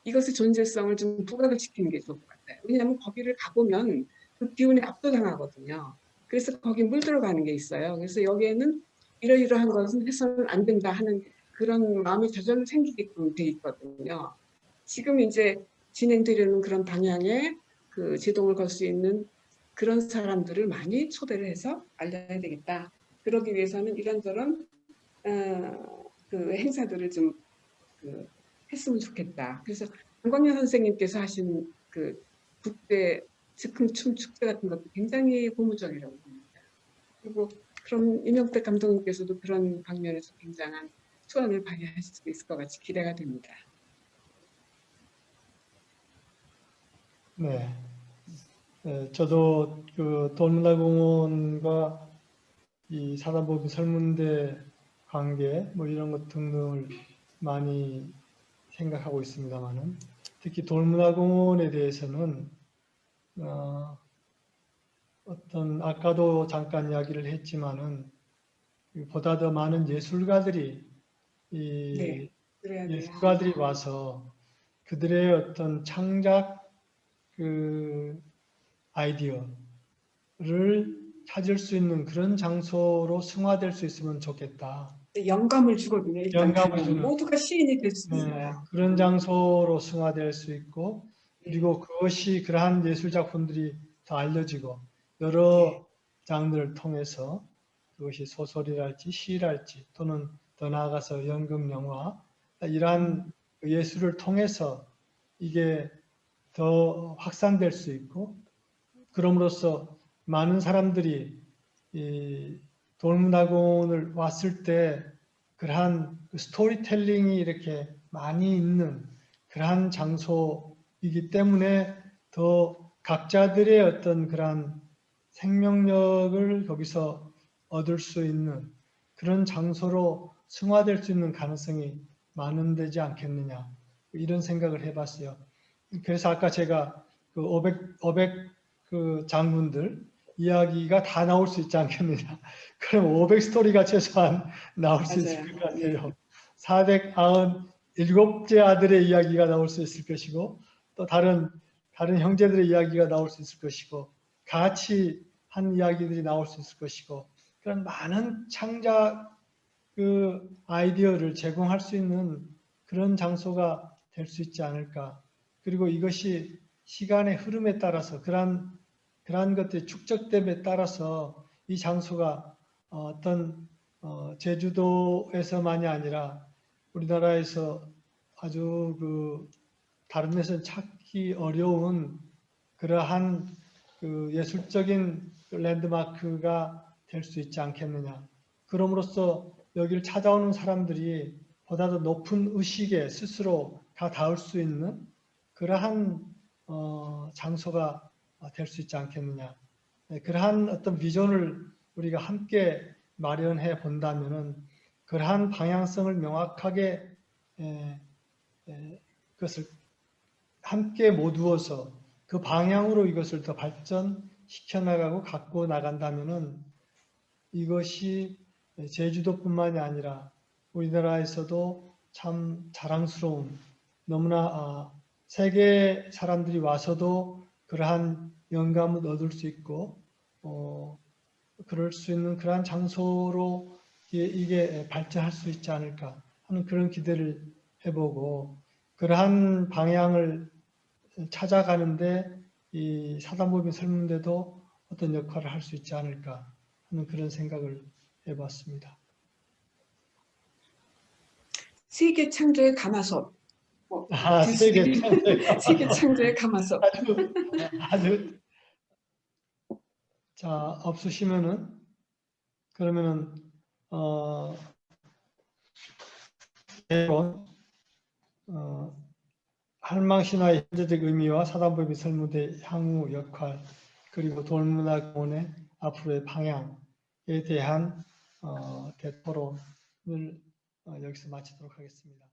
이것의 존재성을 좀 부각을 시키는 게 좋을 것 같아요. 왜냐하면 거기를 가보면 그 기운에 압도당하거든요. 그래서 거기 물들어가는 게 있어요. 그래서 여기에는 이러이러한 것은 해서는 안 된다 하는 그런 마음의 저절로 생기게끔 돼 있거든요. 지금 이제 진행되려는 그런 방향에 제동을 걸 수 있는 그런 사람들을 많이 초대를 해서 알려야 되겠다. 그러기 위해서는 이런저런 행사들을 좀 했으면 좋겠다. 그래서 강광현 선생님께서 하신 국대 즉흥춤 축제 같은 것도 굉장히 고무적이라고 봅니다. 그리고 그럼 임영택 감독님께서도 그런 방면에서 굉장한 수완을 발휘하실 수 있을 것 같이 기대가 됩니다. 네, 저도 돌문화공원과 이 사단법인 설문대 관계 뭐 이런 것 등등을 많이 생각하고 있습니다만은, 특히 돌문화공원에 대해서는 어떤 아까도 잠깐 이야기를 했지만은 보다 더 많은 예술가들이 네, 그래야 돼요. 예술가들이 와서 그들의 어떤 창작 아이디어를 찾을 수 있는 그런 장소로 승화될 수 있으면 좋겠다. 영감을 주거든요. 일단 영감을 주는, 모두가 시인이 될 수 네, 있어요. 그런 장소로 승화될 수 있고, 그리고 그것이 그러한 예술 작품들이 더 알려지고 여러 장르를 통해서 그것이 소설이랄지 시랄지 또는 더 나아가서 연극, 영화 이러한 예술을 통해서 이게 더 확산될 수 있고, 그럼으로써 많은 사람들이 이 돌문화공원을 왔을 때 그러한 스토리텔링이 이렇게 많이 있는 그러한 장소이기 때문에 더 각자들의 어떤 그러한 생명력을 거기서 얻을 수 있는 그런 장소로 승화될 수 있는 가능성이 많은 되지 않겠느냐, 이런 생각을 해봤어요. 그래서 아까 제가 500 장군들 이야기가 다 나올 수 있지 않겠느냐. 그럼 500 스토리가 최소한 나올 수 있을 것 같아요. 497째 아들의 이야기가 나올 수 있을 것이고, 또 다른 형제들의 이야기가 나올 수 있을 것이고, 같이 한 이야기들이 나올 수 있을 것이고, 그런 많은 창작 아이디어를 제공할 수 있는 그런 장소가 될 수 있지 않을까. 그리고 이것이 시간의 흐름에 따라서 그러한 것들이 축적됨에 따라서 이 장소가 어떤 제주도에서만이 아니라 우리나라에서 아주 다른 데서는 찾기 어려운 그러한 예술적인 랜드마크가 될 수 있지 않겠느냐. 그럼으로써 여기를 찾아오는 사람들이 보다 더 높은 의식에 스스로 다 닿을 수 있는 그러한 장소가 될 수 있지 않겠느냐. 네, 그러한 어떤 비전을 우리가 함께 마련해 본다면은 그러한 방향성을 명확하게 그것을 함께 모두어서 그 방향으로 이것을 더 발전시켜 나가고 갖고 나간다면은 이것이 제주도뿐만이 아니라 우리나라에서도 참 자랑스러운 너무나 세계 사람들이 와서도 그러한 영감을 얻을 수 있고 그럴 수 있는 그러한 장소로 이게 발전할 수 있지 않을까 하는 그런 기대를 해보고 그러한 방향을 찾아가는데 이 사단법인 설문대도 어떤 역할을 할 수 있지 않을까 하는 그런 생각을 해봤습니다. 세계 창조의 가마솥. 세계 창조의 세계 창조의 가마솥. 아주 자 없으시면은 그러면은 할망신화의 현재적 의미와 사단법인 설문대 향후 역할 그리고 돌문화공원의 앞으로의 방향에 대한 대토론을 여기서 마치도록 하겠습니다.